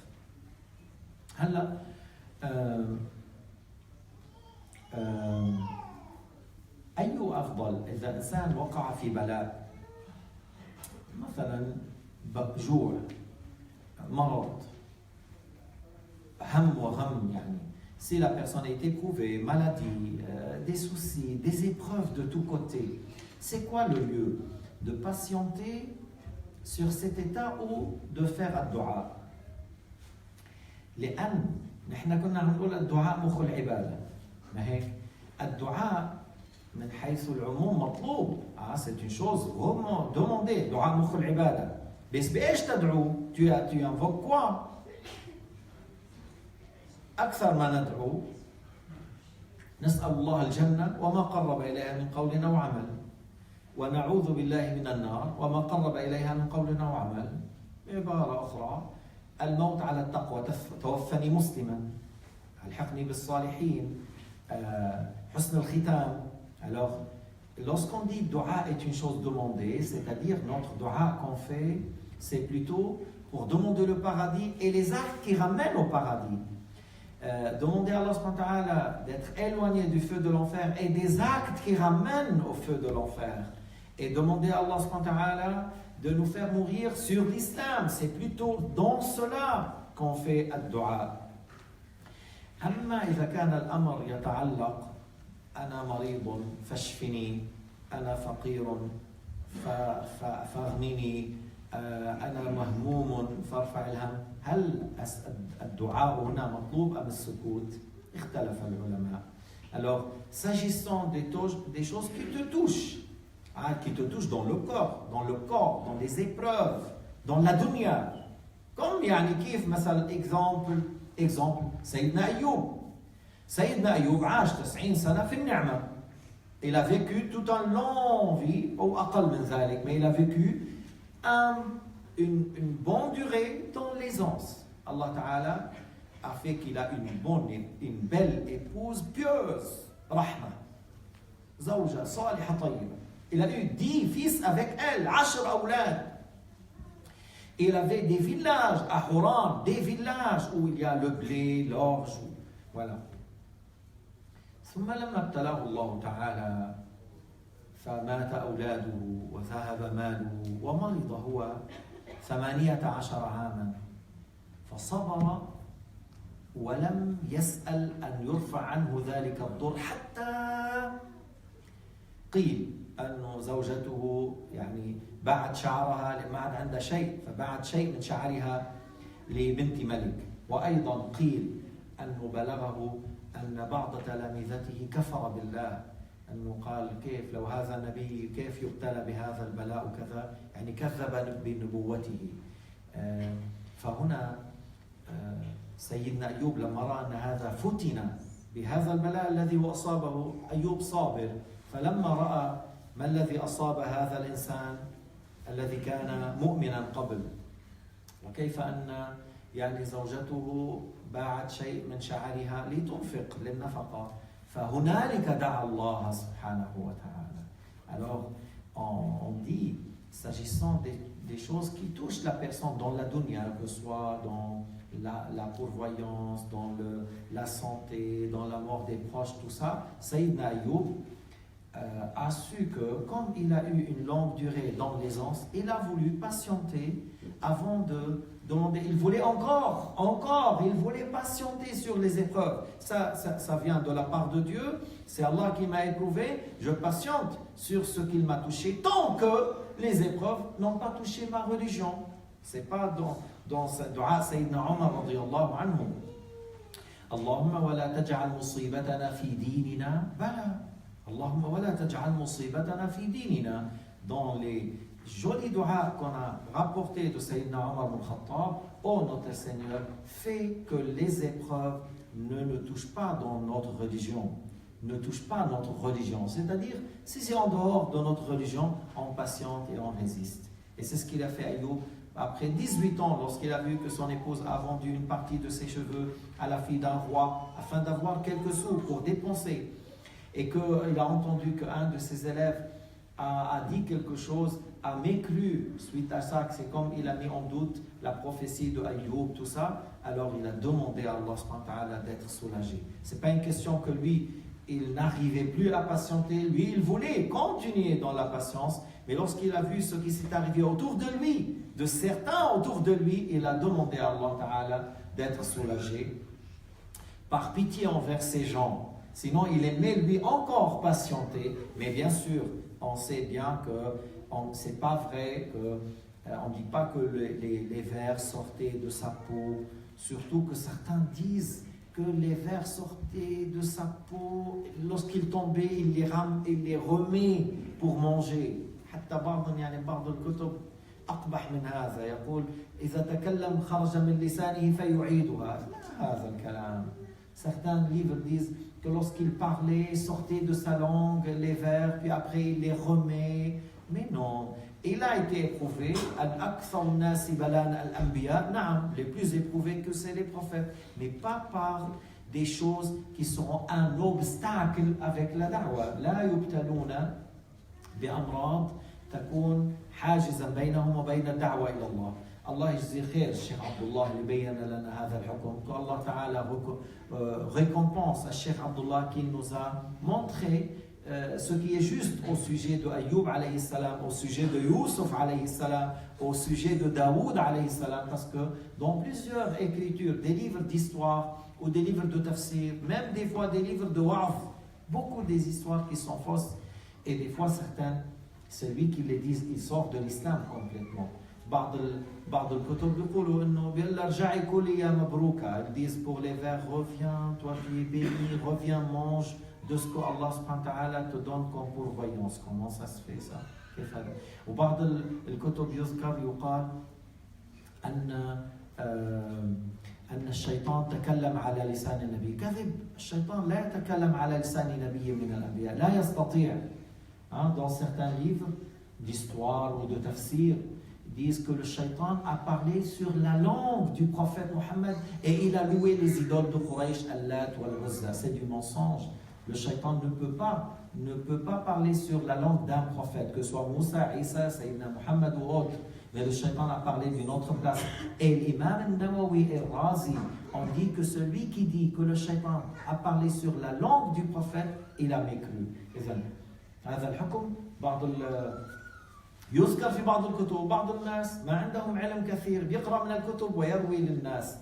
A: هلا أي أفضل إذا إنسان وقع في بلاء مثلا جوع مرض هم وغم يعني si la personne est éprouvée, maladie, des soucis, des épreuves de tous côtés, c'est quoi le lieu? De patienter sur cet état ou de faire الدعاء. لأن نحن كنا نقول الدعاء مخ العبادة، ما هيك؟ الدعاء من حيث العموم مطلوب. C'est une chose vraiment demandée. دعاء مخ العبادة. بس بإيش تدعو؟ Tu invoques quoi؟ أكثر ما ندعو نسأل الله الجنة وما قرب إليها من قول أو عمل، ونعوذ بالله من النار وما قرب إليها من قول أو عمل. بعبارة أخرى الموت على التقوى، توفني مسلما، الحقني بالصالحين، حسن الختام. Alors, lorsqu'on dit dua est une chose demandée, c'est-à-dire notre dua qu'on fait, c'est plutôt pour demander le paradis et les actes qui ramènent au paradis. Demander à Allah subhanahu wa ta'ala d'être éloigné du feu de l'enfer et des actes qui ramènent au feu de l'enfer. Et demander à Allah subhanahu wa ta'ala de nous faire mourir sur l'islam. C'est plutôt dans cela qu'on fait ad-du'a. أما إذا كان الأمر يتعلق أنا مريض فاشفني، أنا فقير فاغنني، أنا مهموم فارفع الهم، هل الدعاء هنا مطلوب أم السكوت؟ اختلف العلماء. Alors, s'agissant des choses qui te touchent dans le corps, dans les épreuves, dans la dunya, comme يعني كيف مثلا exemple سيدنا أيوب عاش 90 سنة في النعمة. Il a vécu tout un long vie, ou أقل من ذلك, mais il a vécu une bonne durée dans l'aisance. Allah Ta'ala a fait qu'il a une belle épouse pieuse, Rahma, Zawja, Saliha, Tayyiba. Il a eu 10 fils avec elle, 10 أولاد. Il avait des villages à Huran, des villages où il y a le blé, l'orge, voilà. ثم لما ابتلاه الله تعالى فمات أولاده وذهب ماله ومرض هو 18 عاما فصبر ولم يسأل أن يرفع عنه ذلك الضر، حتى قيل أن زوجته يعني باعت شعرها لما عاد عندها شيء، فباعت شيء من شعرها لبنت ملك. وأيضا قيل أنه بلغه أن بعض تلامذته كفر بالله، أنه قال كيف لو هذا نبي كيف يبتلى بهذا البلاء وكذا، يعني كذب بنبوته. فهنا سيدنا أيوب لما رأى أن هذا فتن بهذا البلاء الذي أصابه، أيوب صابر، فلما رأى ما الذي أصاب هذا الإنسان الذي كان مؤمنا قبل، وكيف أن يعني زوجته باعت شيء من شعرها لتنفق للنفقة، فهنالك دعا الله سبحانه وتعالى. Alors, on dit, s'agissant des choses qui touchent la personne dans la dunya, que ce soit dans la pourvoyance, dans la santé, dans la mort des proches, tout ça, Sayyidina Ayyub a su que, comme il a eu une longue durée dans l'aisance, il a voulu patienter avant de demander. Il voulait encore, il voulait patienter sur les épreuves. Ça vient de la part de Dieu. C'est Allah qui m'a éprouvé. Je patiente sur ce qu'il m'a touché tant que les épreuves n'ont pas touché ma religion. C'est pas dans ce dua Sayyidina Omar radiyallahu anhu. Allahumma wa la taj'al musibatana fi dinina. Bala. Allahumma wa la taj'al musibatana fi dinina. Dans les jolis doigts qu'on a rapportés de Sayyidina Omar ibn Khattab, ô notre Seigneur, fais que les épreuves ne touchent pas dans notre religion. Ne touchent pas notre religion. C'est-à-dire, si c'est en dehors de notre religion, on patiente et on résiste. Et c'est ce qu'il a fait Ayyub. Après 18 ans, lorsqu'il a vu que son épouse a vendu une partie de ses cheveux à la fille d'un roi afin d'avoir quelques sous pour dépenser, et qu'il a entendu qu'un de ses élèves a dit quelque chose, a mécru suite à ça, que c'est comme il a mis en doute la prophétie de Ayyub, tout ça, alors il a demandé à Allah subhanahu wa ta'ala d'être soulagé. Ce n'est pas une question que lui, il n'arrivait plus à patienter, lui, il voulait continuer dans la patience, mais lorsqu'il a vu ce qui s'est arrivé autour de lui, de certains autour de lui, il a demandé à Allah ta'ala d'être soulagé par pitié envers ces gens. Sinon, il aimait lui encore patienter, mais bien sûr, on sait bien que c'est pas vrai, on ne dit pas que les vers sortaient de sa peau, surtout que certains disent que les vers sortaient de sa peau, lorsqu'il tombait, il les remet pour manger. حتى بعض الكتب أقبح من هذا يقول إذا تكلم خرج من لسانه فيعيدها. هذا الكلام. Certains livres disent que lorsqu'il parlait, sortait de sa langue les vers, puis après il les remet. Mais non, il a été éprouvé. Les plus éprouvés que c'est les prophètes, mais pas par des choses qui seront un obstacle avec la da'wa. لا يبتلون بأمراض تكون حاجزا بينهم وبين الدعوة إلى الله. Allah يجزي خير الشيخ عبد الله اللي بين لنا هذا الحكم. Que Allah Ta'ala récompense à Cheikh Abdullah qui nous a montré ce qui est juste au sujet de Ayyub alayhi salam, au sujet de Yusuf alayhi salam, au sujet de Daoud alayhi salam, parce que dans plusieurs écritures, des livres d'histoire ou des livres de tafsir, même des fois des livres de wa'af, beaucoup des histoires qui sont fausses, et des fois certains, celui qui les dit, il sort de l'islam complètement. بعض الكتب بيقولوا انه بيقول ارجعي كلي يا مبروكه. Ils disent pour les vers, reviens, toi qui es béni, reviens, mange de ce que Allah subhanahu wa ta'ala te donne comme pourvoyance. Comment ça se fait ça? كيف هذا؟ وبعض الكتب يذكر يقال أن الشيطان تكلم على لسان النبي. كذب. الشيطان لا يتكلم على لسان نبي من الأنبياء. لا يستطيع. Dans certains livres d'histoire ou de tafsir, disent que le shaitan a parlé sur la langue du prophète Mohammed et il a loué les idoles de Quraysh, Allat ou Al-Uzza. C'est du mensonge. Le shaitan ne peut pas parler sur la langue d'un prophète, que ce soit Moussa, Isa, Sayyidina Muhammad ou autre. Mais le shaitan a parlé d'une autre place. Et l'imam al-Nawawi et Razi ont dit que celui qui dit que le shaitan a parlé sur la langue du prophète, il a mécru. هذا الحكم يذكر في بعض الكتب. بعض الناس ما عندهم علم كثير بيقرأ من الكتب ويروي للناس.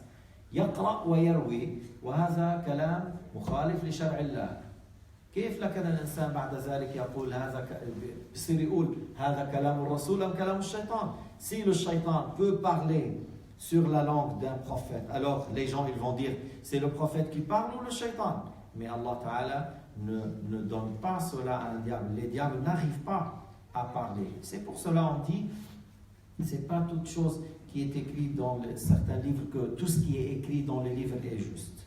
A: يقرأ ويروي وهذا كلام مخالف لشرع الله. كيف لكن الإنسان بعد ذلك يقول بصير يقول هذا كلام الرسول أم كلام الشيطان؟ Si le shaitan peut parler sur la langue d'un prophète, alors les gens ils vont dire c'est le prophète qui parle ou le shaitan? Mais Allah Ta'ala ne donne pas cela à un diable. Les diables n'arrivent pas à parler. C'est pour cela on dit, c'est pas toute chose qui est écrite dans certains livres que tout ce qui est écrit dans les livres est juste.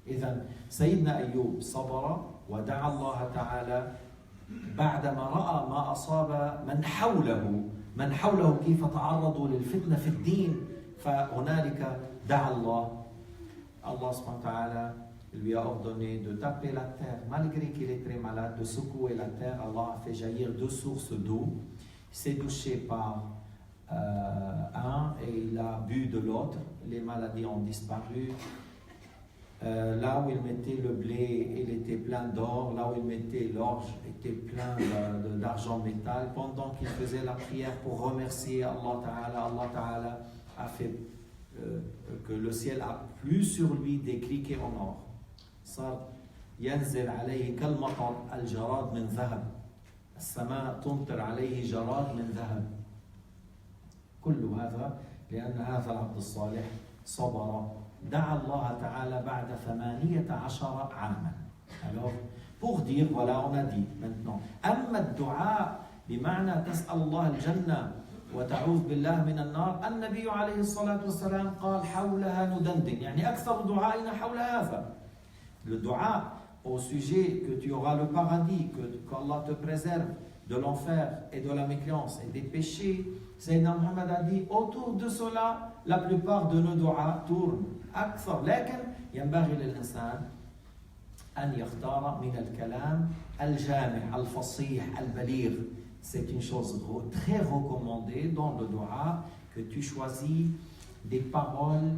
A: إذن سيدنا أيوب صبر ودعا الله تعالى بعدما رأى ما أصاب من حوله كيف تعرضوا للفتنة في الدين فهنالك دعا الله سبحانه وتعالى il lui a ordonné de taper la terre, malgré qu'il est très malade, de secouer la terre. Allah a fait jaillir 2 sources d'eau. Il s'est douché par un et il a bu de l'autre. Les maladies ont disparu. Là où il mettait le blé, il était plein d'or. Là où il mettait l'orge, était plein d'argent métal. Pendant qu'il faisait la prière pour remercier Allah Ta'ala a fait que le ciel a plu sur lui des criquets en or. صار ينزل عليه كالمطر الجراد من ذهب السماء تمطر عليه جراد من ذهب كل هذا لأن هذا العبد الصالح صبر دعا الله تعالى بعد 18 عاما. Alors pour dire voilà on a dit maintenant أما الدعاء بمعنى تسأل الله الجنة وتعوذ بالله من النار النبي عليه الصلاة والسلام قال حولها ندندن يعني أكثر دعائنا حول هذا. Le dua au sujet que tu auras le paradis, qu'Allah te préserve de l'enfer et de la mécréance et des péchés. Sayyidina Muhammad a dit autour de cela la plupart de nos duas tournent. أكثر لكن ينبغي للإنسان أن يختار من الكلام الجامع الفصيح البليغ. C'est une chose très recommandée dans le dua que tu choisis des paroles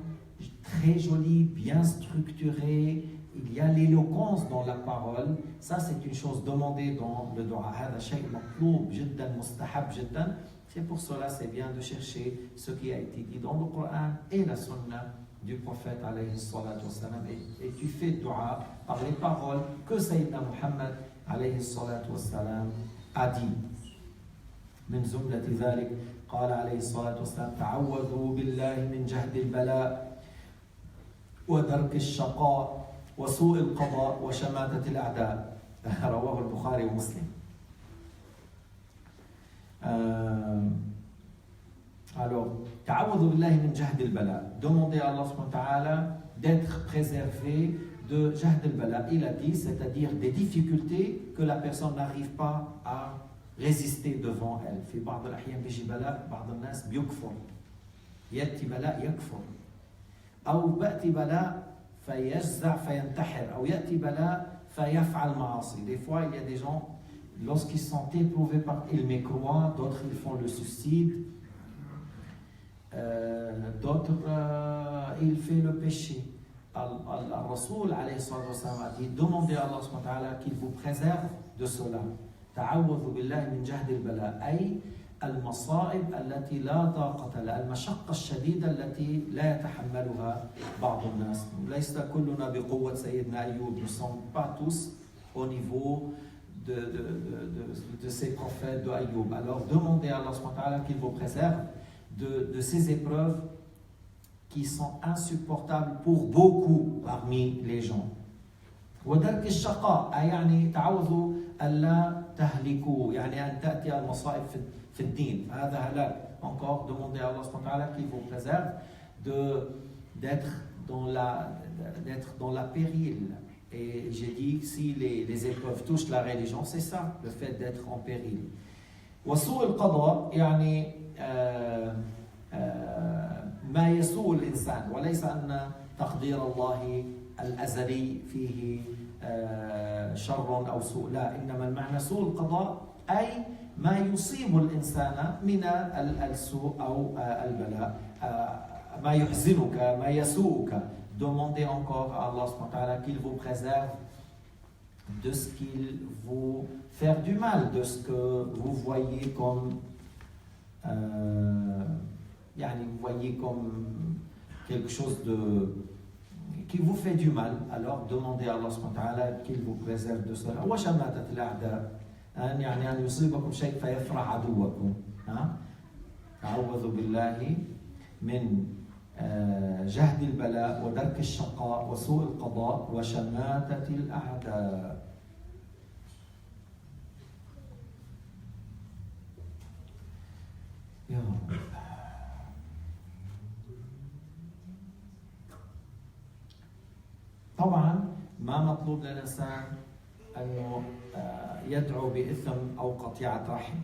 A: très jolies, bien structurées. Il y a l'éloquence dans la parole. Ça, c'est une chose demandée dans le dua. هذا شيء مطلوب جدا مستحب جدا. C'est pour cela, c'est bien de chercher ce qui a été dit dans le Coran et la Sunna du prophète alayhi salatu wassalam. Et tu fais dua par les paroles que Sayyidina Muhammad alayhi salatu wassalam a dit. من زملة ذلك قال عليه الصلاة والسلام تعوذوا بالله من جهد البلاء ودرك الشقاء وسوء القضاء وشماتة الأعداء. رواه البخاري ومسلم. Alors, تعوذوا بالله من جهد البلاء. Demandez à Allah subhanahu wa ta'ala d'être préservé de جهد البلاء. Il a dit, c'est-à-dire des difficultés que la personne n'arrive pas à résister devant elle. في بعض الأحيان بيجي بلاء بعض الناس بيكفر. يأتي بلاء يكفر. أو بأتي بلاء فيجزع فينتحر. أو يأتي بلاء فيفعل معاصي. Des fois, il y a des gens, lorsqu'ils sont éprouvés par ils mécroient, d'autres ils font le suicide, d'autres ils font le péché. Al-Rasoul alayhi salatu wassalam a dit demandez à Allah subhanahu wa ta'ala qu'il vous préserve de cela. تعوذ بالله من جهد البلاء أي المصائب التي لا طاقة لها المشقة الشديدة التي لا يتحملها بعض الناس. ليس كلنا بقوة سيدنا أيوب. Nous ne sommes pas tous au niveau de ces prophètes de Ayoub. Alors demandez à Allah subhanahu wa ta'ala qu'il vous préserve de ces épreuves qui sont insupportables pour beaucoup parmi les gens. ودرك الشقاء يعني تعوذوا ألا تهلكوا يعني أن تأتي المصائب في الدين. هذا هلاك. Encore demandez à Allah subhanahu wa ta'ala qu'il vous préserve d'être dans la péril. Et j'ai dit que si les épreuves touchent la religion, c'est ça, le fait d'être en péril. وسوء القضاء يعني ما يسوء الإنسان وليس أن تقدير الله الأزلي فيه شر أو سوء. لا، إنما المعنى سوء القضاء أي ما يصيب الإنسان من السوء أو البلاء ما يحزنك ما يسوءك. Demandez encore à Allah subhanahu wa ta'ala qu'il vous préserve de ce qu'il vous fait du mal, de ce que vous voyez comme vous voyez comme quelque chose qui vous fait du mal. Alors demandez à Allah subhanahu wa ta'ala qu'il vous préserve de cela. وشماتة الأعداء يعني أن يصيبكم شيء فيفرح عدوكم. تعوذوا بالله من جهد البلاء ودرك الشقاء وسوء القضاء وشماتة الأعداء. يا رب. طبعا ما مطلوب للإنسان أنه يدعو بإثم أو قطيعة رحم.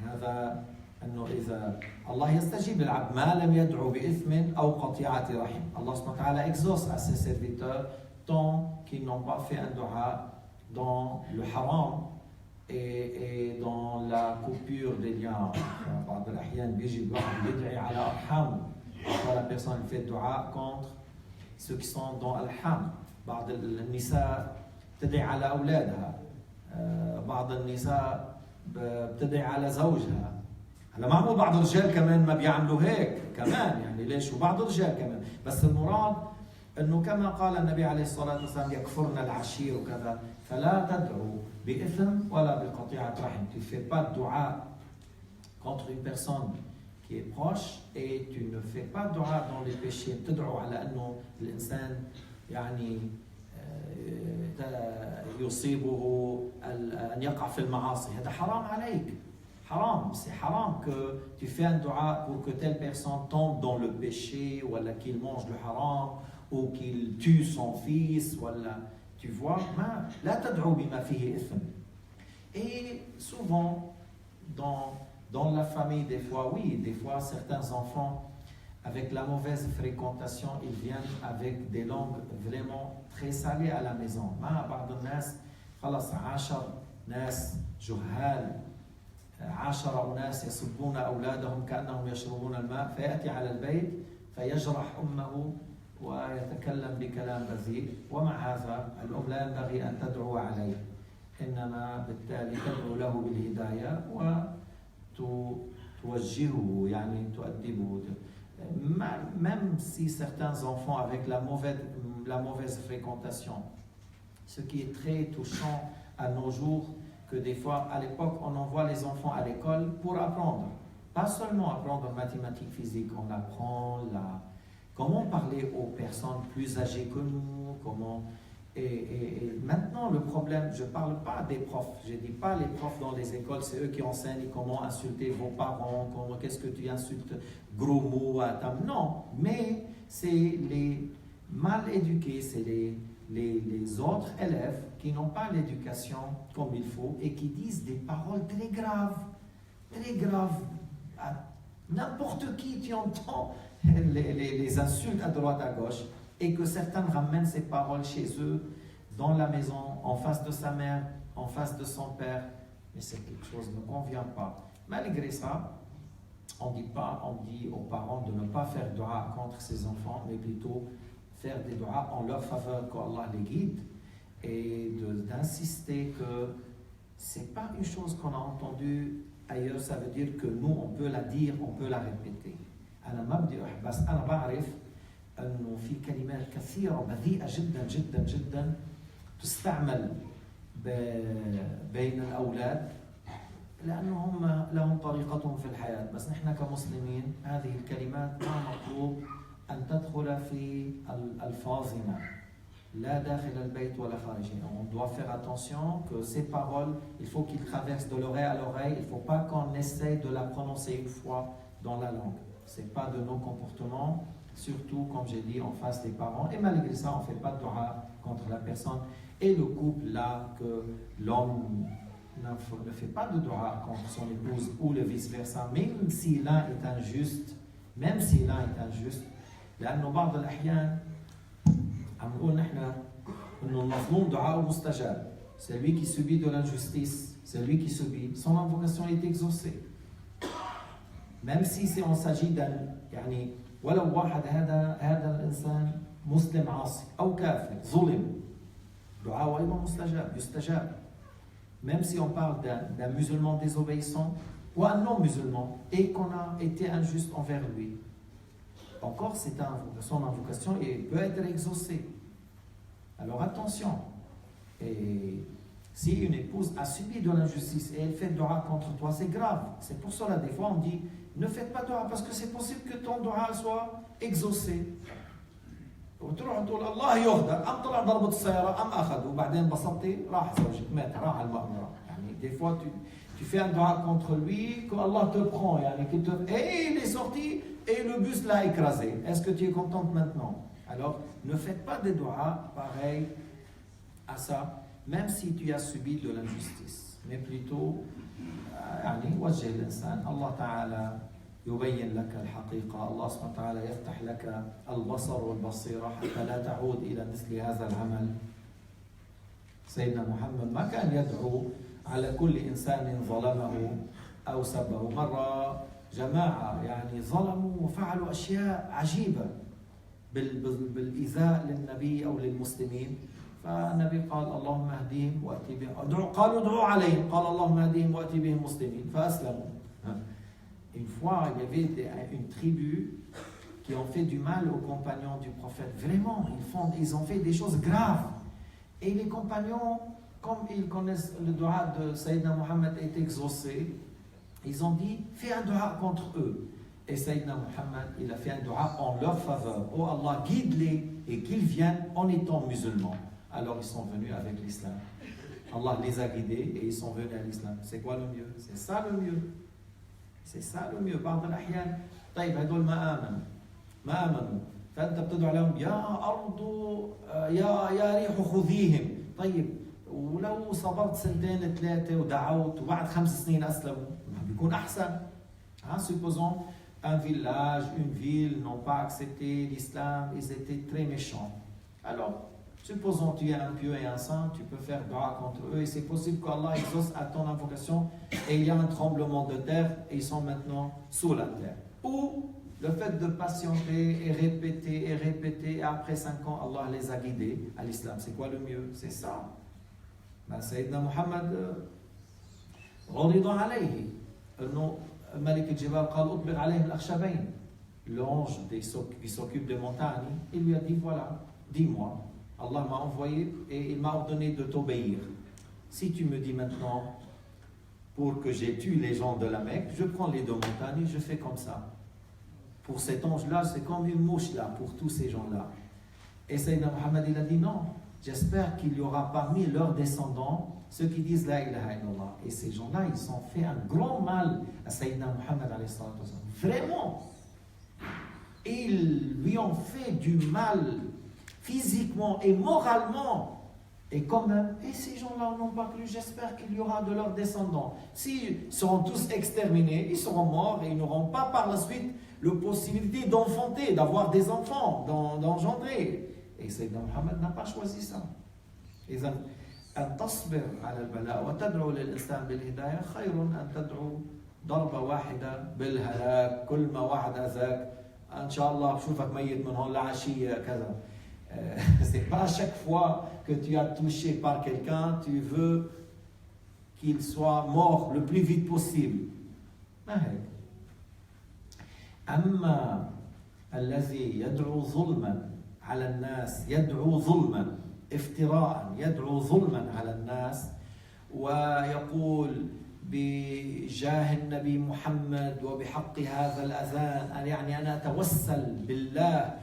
A: هذا أنه إذا الله يستجيب للعبد ما لم يدعو بإثم أو قطيعة رحم. Allah subhanahu wa ta'ala exauce à ses serviteurs tant qu'ils n'ont pas fait un dua dans le haram et dans la coupure des liens. بعض الأحيان بيجي الواحد يدعي على أرحامه. La personne fait dua contre ceux qui sont dans الحام. بعض النساء بتدعي على أولادها. بعض النساء بتدعي على زوجها. هلا معقول بعض الرجال كمان ما بيعملوا هيك كمان يعني ليش وبعض الرجال كمان بس المراد انه كما قال النبي عليه الصلاه والسلام يكفرن العشير وكذا فلا تدعوا باثم ولا بقطيعه رحم. Tu fais pas de dua contre une personne qui est proche et tu ne fais pas de dua dans les péchés. تدعو على انه الانسان يعني يصيبه ان يقع في المعاصي. هذا حرام عليك. Haram, c'est haram que tu fais un dua pour que telle personne tombe dans le péché, ou qu'il mange le haram, ou qu'il tue son fils, voilà. Tu vois, la tad'u bima fihi ithm. Et souvent, dans la famille, des fois, oui, des fois, certains enfants, avec la mauvaise fréquentation, ils viennent avec des langues vraiment très salées à la maison. بعض الناس خلاص 10 ناس جهال 10 أناس يسبون أولادهم كأنهم يشربون الماء فيأتي على البيت فيجرح أمه ويتكلم بكلام بذيء ومع هذا الأم لا ينبغي أن تدعو عليه إنما بالتالي تدعو له بالهداية وتوجهه يعني تؤدبه. Même si certains enfants avec la mauvaise fréquentation, ce qui est très touchant à nos jours, que des fois, à l'époque, on envoie les enfants à l'école pour apprendre. Pas seulement apprendre mathématiques, physique, on apprend comment parler aux personnes plus âgées que nous, et maintenant, le problème, je ne parle pas des profs, je ne dis pas les profs dans les écoles, c'est eux qui enseignent comment insulter vos parents, qu'est-ce que tu insultes, gros mots, non, mais c'est les mal éduqués, c'est les autres élèves qui n'ont pas l'éducation comme il faut et qui disent des paroles très graves à n'importe qui. Tu entends les insultes à droite à gauche et que certains ramènent ces paroles chez eux dans la maison, en face de sa mère, en face de son père, mais c'est quelque chose qui ne convient pas. Malgré ça, on dit aux parents de ne pas faire dua contre ses enfants, mais plutôt faire des doigts en leur faveur, qu'Allah les guide, et d'insister que c'est pas une chose qu'on a entendue ailleurs, ça veut dire que nous on peut la dire, on peut la répéter. أنا ما بدي بس أنا بعرف إنه في كلمات كثيرة بذيئة جدا جدا جدا تستعمل بين الأولاد لأنهم لهم طريقتهم في الحياة، بس نحن كمسلمين هذه الكلمات ما مطلوب أن تدخل في ألفاظنا لا داخل البيت ولا خارجه. On doit faire attention que ces paroles, il faut qu'ils traversent de l'oreille à l'oreille, il ne faut pas qu'on essaye de la prononcer une fois dans la langue. Ce n'est pas de nos comportements, surtout comme j'ai dit en face des parents, et malgré ça on ne fait pas de dua contre la personne et le couple là que l'homme ne fait pas de dua contre son épouse ou le vice versa, même si l'un est injuste, لأنه بعض الأحيان عم نقول نحن إنه المظلوم دعاءه مستجاب. Celui qui subit de l'injustice, celui qui subit, son invocation est exaucée. Même si on s'agit d'un يعني ولو واحد هذا الإنسان مسلم عاصي أو كافر ظلم دعاءه أيضا مستجاب يستجاب. Même si on parle d'un musulman désobéissant ou un non-musulman et qu'on a été injuste envers lui, encore son invocation peut être exaucée. Alors attention, et si une épouse a subi de l'injustice et elle fait dua contre toi, c'est grave. C'est pour cela des fois on dit ne faites pas dua parce que c'est possible que ton dua soit exaucé. وتروح تقول الله يهدى أم طلع ضربة السيارة أم أخذ وبعدين بسطتي راح زوجك مات راح على المقبرة. يعني des fois tu fais un dua contre lui que Allah te prend يعني et il est sorti et le bus l'a écrasé. Est-ce que tu es contente maintenant? Alors ne faites pas des doigts pareils à ça, même si tu as subi de l'injustice, mais plutôt يعني وجه الإنسان الله تعالى يبين لك الحقيقة. الله سبحانه وتعالى يفتح لك البصر والبصيرة حتى لا تعود إلى مثل هذا العمل. سيدنا محمد ما كان يدعو على كل إنسان ظلمه أو سبه. مرة جماعة يعني ظلموا وفعلوا أشياء عجيبة بالإيذاء للنبي أو للمسلمين، فالنبي قال اللهم اهديهم وأتي بهم. قالوا ادعوا عليهم، قال اللهم اهديهم وأتي بهم مسلمين فأسلموا. Une fois, il y avait une tribu qui ont fait du mal aux compagnons du prophète. Vraiment, ils ont fait des choses graves. Et les compagnons, comme ils connaissent le dua de Sayyidina Muhammad est exaucé, ils ont dit, fais un dua contre eux. Et Sayyidina Muhammad, il a fait un dua en leur faveur. Oh Allah, guide-les et qu'ils viennent en étant musulmans. Alors ils sont venus avec l'islam. Allah les a guidés et ils sont venus à l'islam. C'est quoi le mieux? C'est ça le mieux. C'est ça le mieux. بعض الأحيان طيب هدول ما آمنوا فأنت بتدعو لهم يا أرض يا ريح خذيهم. طيب ولو صبرت سنتين ثلاثة ودعوت وبعد 5 سنين أسلموا بيكون أحسن. Supposons un village, une ville n'ont pas accepté l'islam, ils étaient très méchants. Alors, supposons tu es un pieux et un saint, tu peux faire dua contre eux et c'est possible qu'Allah exauce à ton invocation et il y a un tremblement de terre et ils sont maintenant sous la terre. Ou le fait de patienter et répéter et après 5 ans Allah les a guidés à l'islam. C'est quoi le mieux? C'est ça. Sayyidina Muhammad غضب عليه إنه ملك الجبال قال أطبق عليهم الأخشبين. L'ange qui s'occupe des montagnes, il lui a dit voilà, dis-moi. Allah m'a envoyé et il m'a ordonné de t'obéir. Si tu me dis maintenant, pour que j'ai tué les gens de la Mecque, je prends les 2 montagnes et je fais comme ça. Pour cet ange-là, c'est comme une mouche là, pour tous ces gens-là. Et Sayyidina Muhammad, il a dit non, j'espère qu'il y aura parmi leurs descendants ceux qui disent la ilaha illallah. Et ces gens-là, ils ont fait un grand mal à Sayyidina Muhammad alayhi salatu wa sallam. Vraiment. Ils lui ont fait du mal physiquement et moralement, et quand même, et ces gens-là n'ont pas cru, j'espère qu'il y aura de leurs descendants. S'ils seront tous exterminés, ils seront morts et ils n'auront pas par la suite la possibilité d'enfanter, d'avoir des enfants, d'engendrer. Et Sayyidina Muhammad n'a pas choisi ça. إذن أن تصبر على البلاء وتدعو للإسلام بالهداية خير أن تدعو ضربة واحدة بالهلاك كل ما وعد ذاك إن شاء الله بشوفك ميت من هون لعشية كذا. C'est pas à chaque fois que tu as touché par quelqu'un, tu veux qu'il soit mort le plus vite possible. أما الذي يدعو ظلما على الناس يدعو ظلما افتراء يدعو ظلما على الناس ويقول بجاه النبي محمد وبحق هذا الأذان يعني أنا أتوسل بالله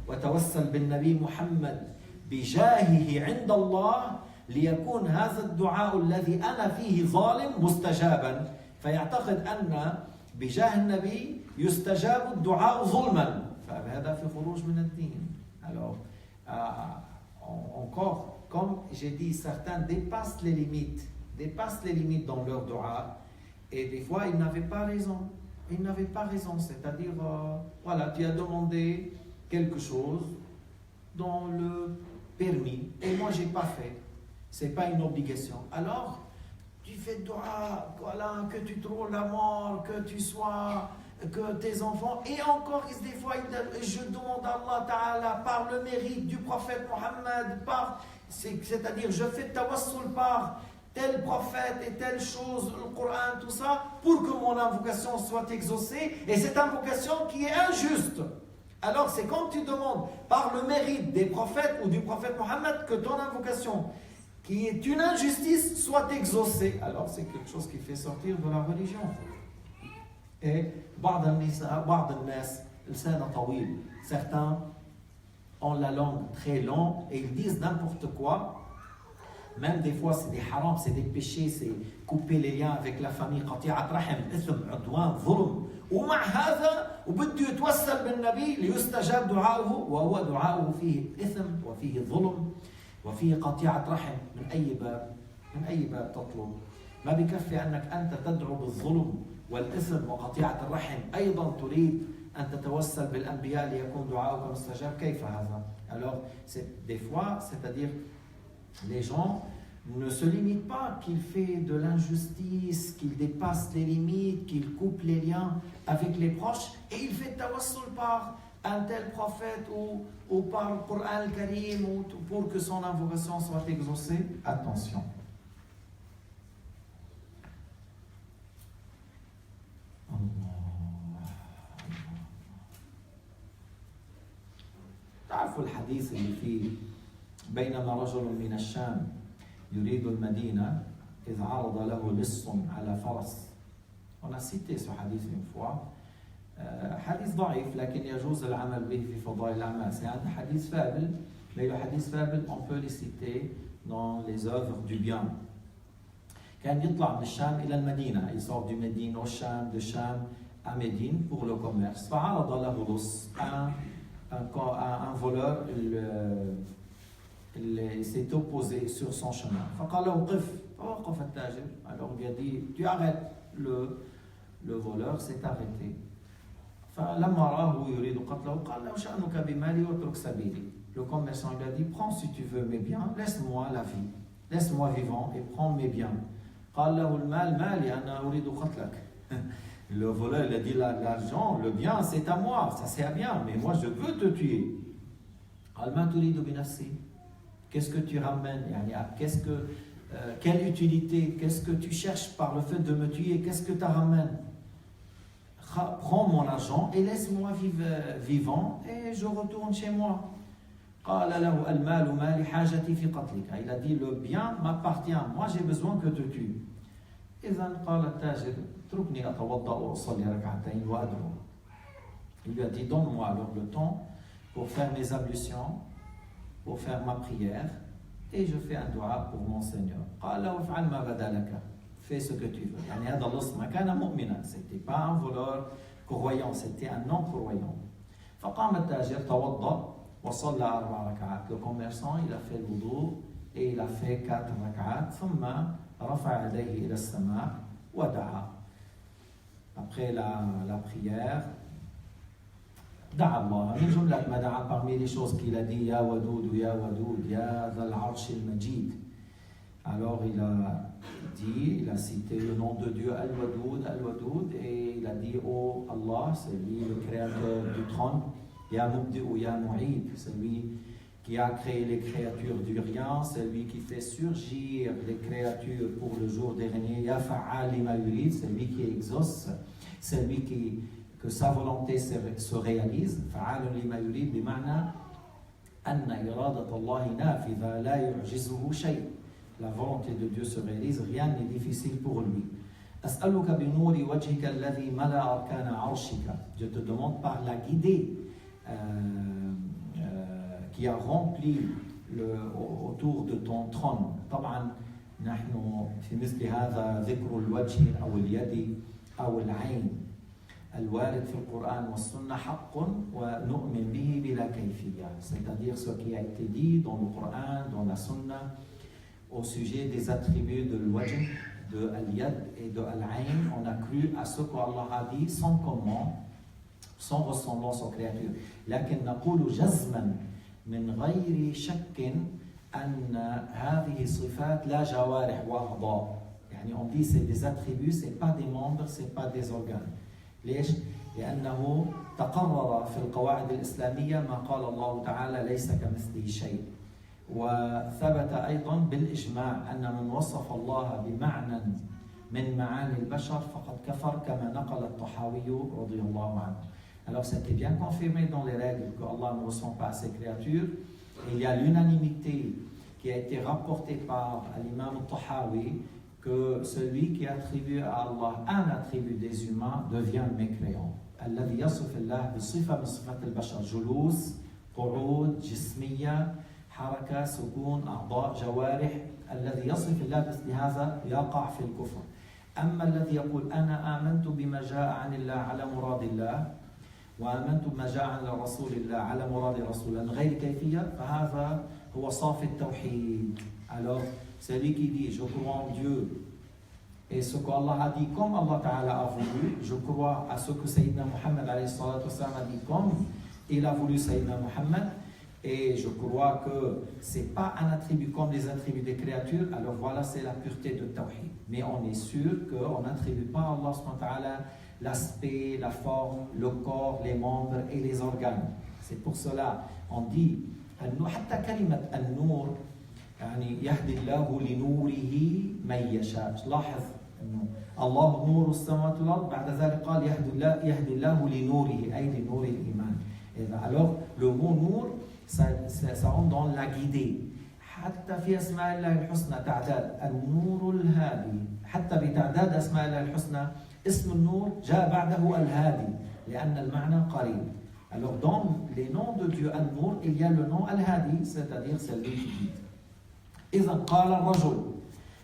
A: وتوسل بالنبي محمد بجاهه عند الله ليكون هذا الدعاء الذي أنا فيه ظالم مستجابا فيعتقد أن بجاه النبي يستجاب الدعاء ظلما فهذا في خروج من الدين. Alors, encore, comme j'ai dit, certains dépassent les limites dans leur dua et des fois ils n'avaient pas raison. C'est-à-dire, voilà, tu as demandé quelque chose dans le permis et moi j'ai pas fait. C'est pas une obligation. Alors, tu fais dua, voilà, que tu trouves la mort, que tu sois, que tes enfants, et encore, des fois, je demande à Allah Ta'ala, par le mérite du prophète Mohammed, c'est-à-dire, je fais tawassul par tel prophète et telle chose, le Coran, tout ça, pour que mon invocation soit exaucée, et cette invocation qui est injuste. Alors, c'est quand tu demandes, par le mérite des prophètes ou du prophète Mohammed, que ton invocation, qui est une injustice, soit exaucée. Alors, c'est quelque chose qui fait sortir de la religion. Et certains ont la langue très longue et ils disent n'importe quoi. Même des fois, c'est des harams, c'est des péchés, c'est couper les liens avec la famille. قطيعة رحم, إثم, عدوان, ظلم. ومع هذا وبده يتوسل بالنبي ليستجاب دعاؤه وهو دعاؤه فيه إثم وفيه ظلم وفيه قطيعة رحم. من أي باب تطلب. ما بكفي أنك أنت تدعو بالظلم والإثم وقطيعة الرحم أيضا تريد أن تتوسل بالأنبياء ليكون دعاؤك مستجاب. كيف هذا؟ Alors, des fois, c'est-à-dire, les gens ne se limitent pas qu'il fait de l'injustice, qu'il dépasse les limites, qu'il coupe les liens avec les proches, et il fait tawassul par un tel prophète ou par le Coran al-Karim ou pour que son invocation soit exaucée. Attention. تعرفوا الحديث اللي فيه بينما رجل من الشام يريد المدينة إذ عرض له لص على فرس. On a cité ce hadith une fois. حديث ضعيف لكن يجوز العمل به في فضائل الأعمال. C'est un hadith faible, mais le hadith faible on peut les citer dans les œuvres du bien. كان يطلع من الشام إلى المدينة. Il sort du Médine au Cham, de Cham à Médine pour le commerce. فعرض له لص, un voleur, il s'est opposé sur son chemin. فقال له قف. فوقف التاجر. Alors il a dit tu arrêtes. Le voleur s'est arrêté. فلما راه يريد قتله قال له شأنك بمالي واترك سبيلي. Le commerçant lui a dit prends si tu veux mes biens, laisse-moi la vie, laisse-moi vivant et prends mes biens. قال له المال مالي أنا أريد قتلك. Le voleur il a dit l'argent, le bien c'est à moi, ça c'est à bien, mais moi je veux te tuer. قال ما تريد بنفسي. Qu'est-ce que tu ramènes? Quelle utilité? Qu'est-ce que tu cherches par le fait de me tuer? Qu'est-ce que tu ramènes? Prends mon argent et laisse-moi vivant et je retourne chez moi. قال له المال مالي حاجتي في قتلك. Il a dit le bien m'appartient, moi j'ai besoin que tu tues. إذن قال التاجر اتركني أتوضأ وأصلي ركعتين وأدعو. Il lui a dit donne-moi alors le temps pour faire mes ablutions, pour faire ma prière et je fais un dua pour mon Seigneur. قال له افعل ما بدا لك. Fais ce que tu veux. يعني هذا اللص ما كان مؤمنا. C'était pas un voleur croyant, c'était un non-croyant. فقام التاجر توضأ وصلى 4 ركعات. Le commerçant il a fait le wudu et il a fait 4 ركعات. ثم رفع يديه إلى السماء ودعا. Après la prière, دعا الله. من جملة ما دعا parmi les choses qu'il a dit يا ودود يا ودود يا ذا العرش المجيد. Alors il a cité le nom de Dieu Al-Wadoud, Al-Wadoud, et il a dit oh Allah, c'est lui le créateur du trône, Ya Mubdi'u Ya Mu'id, c'est lui qui a créé les créatures du rien, c'est lui qui fait surgir les créatures pour le jour dernier, Ya Fa'al Lima Yurid, c'est lui qui exauce, c'est lui que sa volonté se réalise. Fa'al Lima Yurid بمعنى أن إرادة الله نافذة لا يعجزه شيء. La volonté de Dieu se réalise, rien n'est difficile pour lui. أسألك بنور وجهك الذي ملأ أركان عرشك. Je te demande par la guidée qui a rempli autour de ton trône. طبعا نحن في مثل هذا ذكر الوجه أو اليد أو العين الوارد في القرآن والسنة حق ونؤمن به بلا كيفية. C'est-à-dire ce qui a été dit dans le Coran, dans la Sunna, au sujet des attributs de l'wajh, de al-yad et de al-ayn, on a cru à ce qu'Allah a dit sans comment, sans ressemblance aux créatures. لكن نقول جزما من غير شك أن هذه صفات لا جوارح وأعضاء. يعني on dit c'est des attributs, c'est pas des membres, c'est pas des organes. ليش؟ لأنه تقرر في القواعد الإسلامية ما قال الله تعالى ليس كمثله شيء. وثبت أيضا بالإجماع أن من وصف الله بمعنى من معاني البشر فقد كفر كما نقل الطحاوي رضي الله عنه. Alors c'était bien confirmé dans les règles que Allah ne ressemble pas à ses créatures. Il y a l'unanimité qui a été rapportée par l'imam al-Tahawi que celui qui attribue à Allah un attribut des humains devient mécréant. الذي يصف الله بصفة من صفات البشر جلوس قعود جسمية حركة سكون أعضاء جوارح الذي يصف الله بهذا يقع في الكفر. أما الذي يقول أنا آمنت بما جاء عن الله على مراد الله وآمنت بما جاء عن رسول الله على مراد رسول الله غير كيفية فهذا هو صافي التوحيد. Alors celui qui dit je crois en Dieu et ce qu'Allah a dit comme Allah Ta'ala a voulu. Je crois à ce que Sayyidina Muhammad a dit comme il a voulu Sayyidina Muhammad. Et je crois que ce n'est pas un attribut comme les attributs des créatures. Alors voilà, c'est la pureté de Tawhid. Mais on est sûr qu'on n'attribue pas à Allah subhanahu wa ta'ala l'aspect, la forme, le corps, les membres et les organes. C'est pour cela on dit حتى كلمة النور يعني يهدي الله لنوره من يشاء. لاحظ انه الله نور السماوات والارض بعد ذلك قال يهدي الله لنوره اي لنور الايمان. Alors le mot nour ça rentre dans la guidée. حتى في اسماء الله الحسنى تعداد النور الهادي. حتى بتعداد اسماء الله الحسنى اسم النور جاء بعده الهادي لأن المعنى قريب. Alors dans les noms de Dieu An-Nour, il y a le nom Al-Hadi, c'est-à-dire celui qui guide. إذا قال الرجل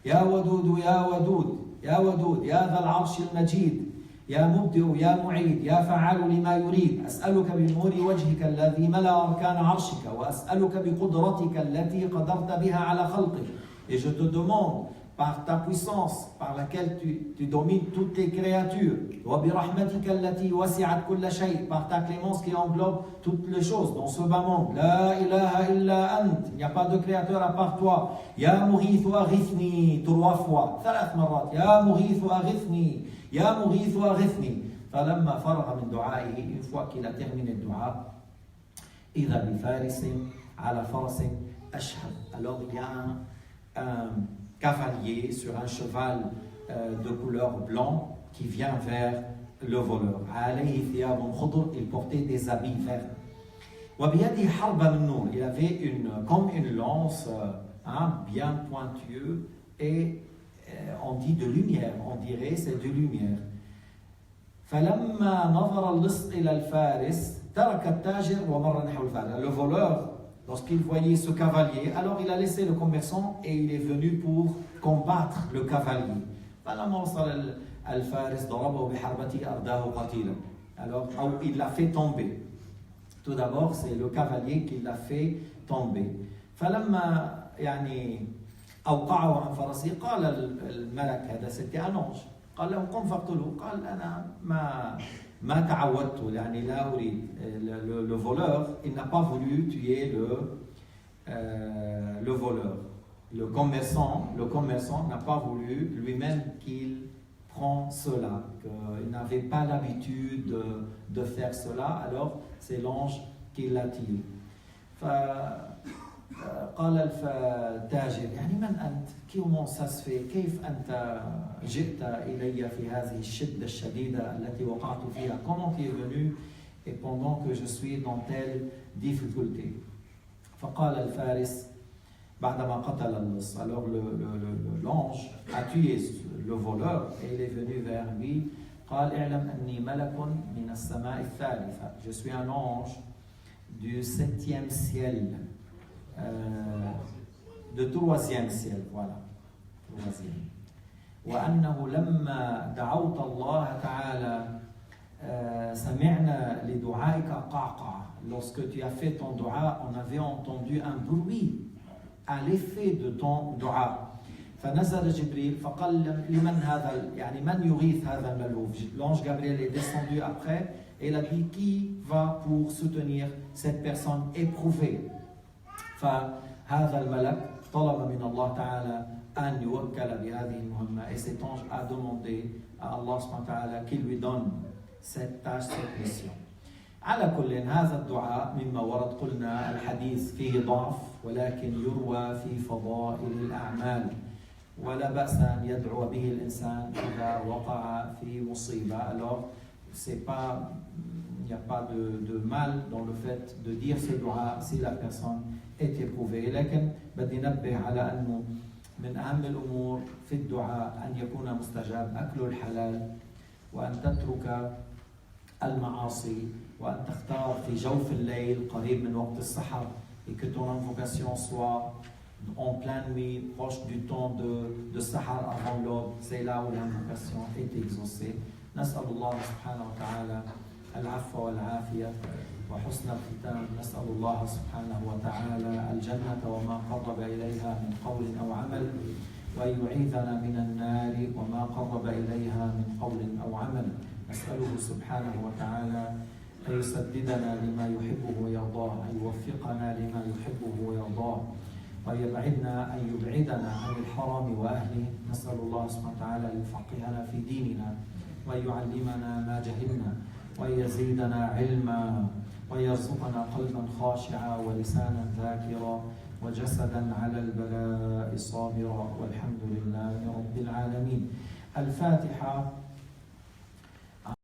A: يا ودود يا ودود يا ودود يا ذا العرش المجيد يا مبدئ يا معيد يا فعال لما يريد أسألك بنور وجهك الذي ملأ أركان عرشك وأسألك بقدرتك التي قدرت بها على خلقك. Et je te demande par ta puissance par laquelle tu domines toutes les créatures, par ta clémence qui englobe toutes les choses dans ce bas monde. La ilaha illa ant, il n'y a pas de créateur à part toi. Ya mughithu aghithni, 3 fois, 3 مرات. Ya mughithu aghithni, ya mughithu aghithni. فلما فرغ من دعائه, une fois qu'il a terminé le dua, إذا بفارس على فرس أشهب. Alors il y a un cavalier sur un cheval de couleur blanc qui vient vers le voleur. Il portait des habits verts. Il avait comme une lance bien pointueuse et on dit de lumière, on dirait c'est de lumière. Le voleur, lorsqu'il voyait ce cavalier, alors il a laissé le commerçant et il est venu pour combattre le cavalier. Alors, il l'a fait tomber. Tout d'abord, c'est le cavalier qui l'a fait tomber. أوقعه عن فرسه قال الملك هذا c'était un ange قال له قم فاقتله قال أنا ما تعودت يعني لا أريد. Le voleur, il n'a pas voulu tuer le voleur. Le commerçant n'a pas voulu lui-même qu'il prend cela, qu'il n'avait pas l'habitude de faire cela, alors c'est l'ange qui l'attire. قال التاجر يعني من أنت؟ comment ça se fait؟ كيف أنت جئت إلي في هذه الشدة الشديدة التي وقعت فيها؟ Comment tu es venu et pendant que je suis dans telle difficulté؟ فقال الفارس بعدما قتل اللص. Alors l'ange a tué le voleur et il est venu vers lui. قال اعلم أني ملك من السماء الثالثة. Je suis un ange du 7e ciel. De 3e ciel, voilà. 3e. وأنه لما دعوت الله تعالى سمعنا لدعائك قعقعة. Lorsque tu as fait ton dua, on avait entendu un bruit à l'effet de ton dua. فنزل جبريل فقال لمن هذا يعني من يغيث هذا الملهوف. L'ange Gabriel est descendu après et il a dit qui va pour soutenir cette personne éprouvée. فهذا الملك طلب من الله تعالى أن يوكل بهذه المهمة. Et cet ange a demandé à Allah subhanahu wa ta'ala qu'il lui donne cette tâche, cette mission. على كل هذا الدعاء مما ورد قلنا الحديث فيه ضعف ولكن يروى في فضائل الأعمال ولا بأس أن يدعو به الإنسان إذا وقع في مصيبة. Alors c'est pas, il n'y a pas de mal dans le fait de dire ce dua si la personne est éprouvée. لكن بدي نبه على أنه من أهم الأمور في الدعاء أن يكون مستجاب أكل الحلال وأن تترك المعاصي وأن تختار في جوف الليل قريب من وقت السحر et que ton invocation soit en pleine nuit, proche du temps de Sahar avant l'aube. C'est là où l'invocation est exaucée. نسأل الله سبحانه وتعالى العفو والعافية وحسن الختام. نسأل الله سبحانه وتعالى الجنة وما قرب إليها من قول أو عمل وأن يعيذنا من النار وما قرب إليها من قول أو عمل. نسأله سبحانه وتعالى أن يسددنا لما يحبه ويرضاه، أن يوفقنا لما يحبه ويرضاه، وأن يبعدنا عن الحرام وأهله. نسأل الله سبحانه وتعالى أن يفقهنا في ديننا، وأن يعلمنا ما جهلنا، وأن يزيدنا علما، ويرزقنا قلبا خاشعا ولسانا ذاكرا وجسدا على البلاء صابرا، والحمد لله رب العالمين. الفاتحة.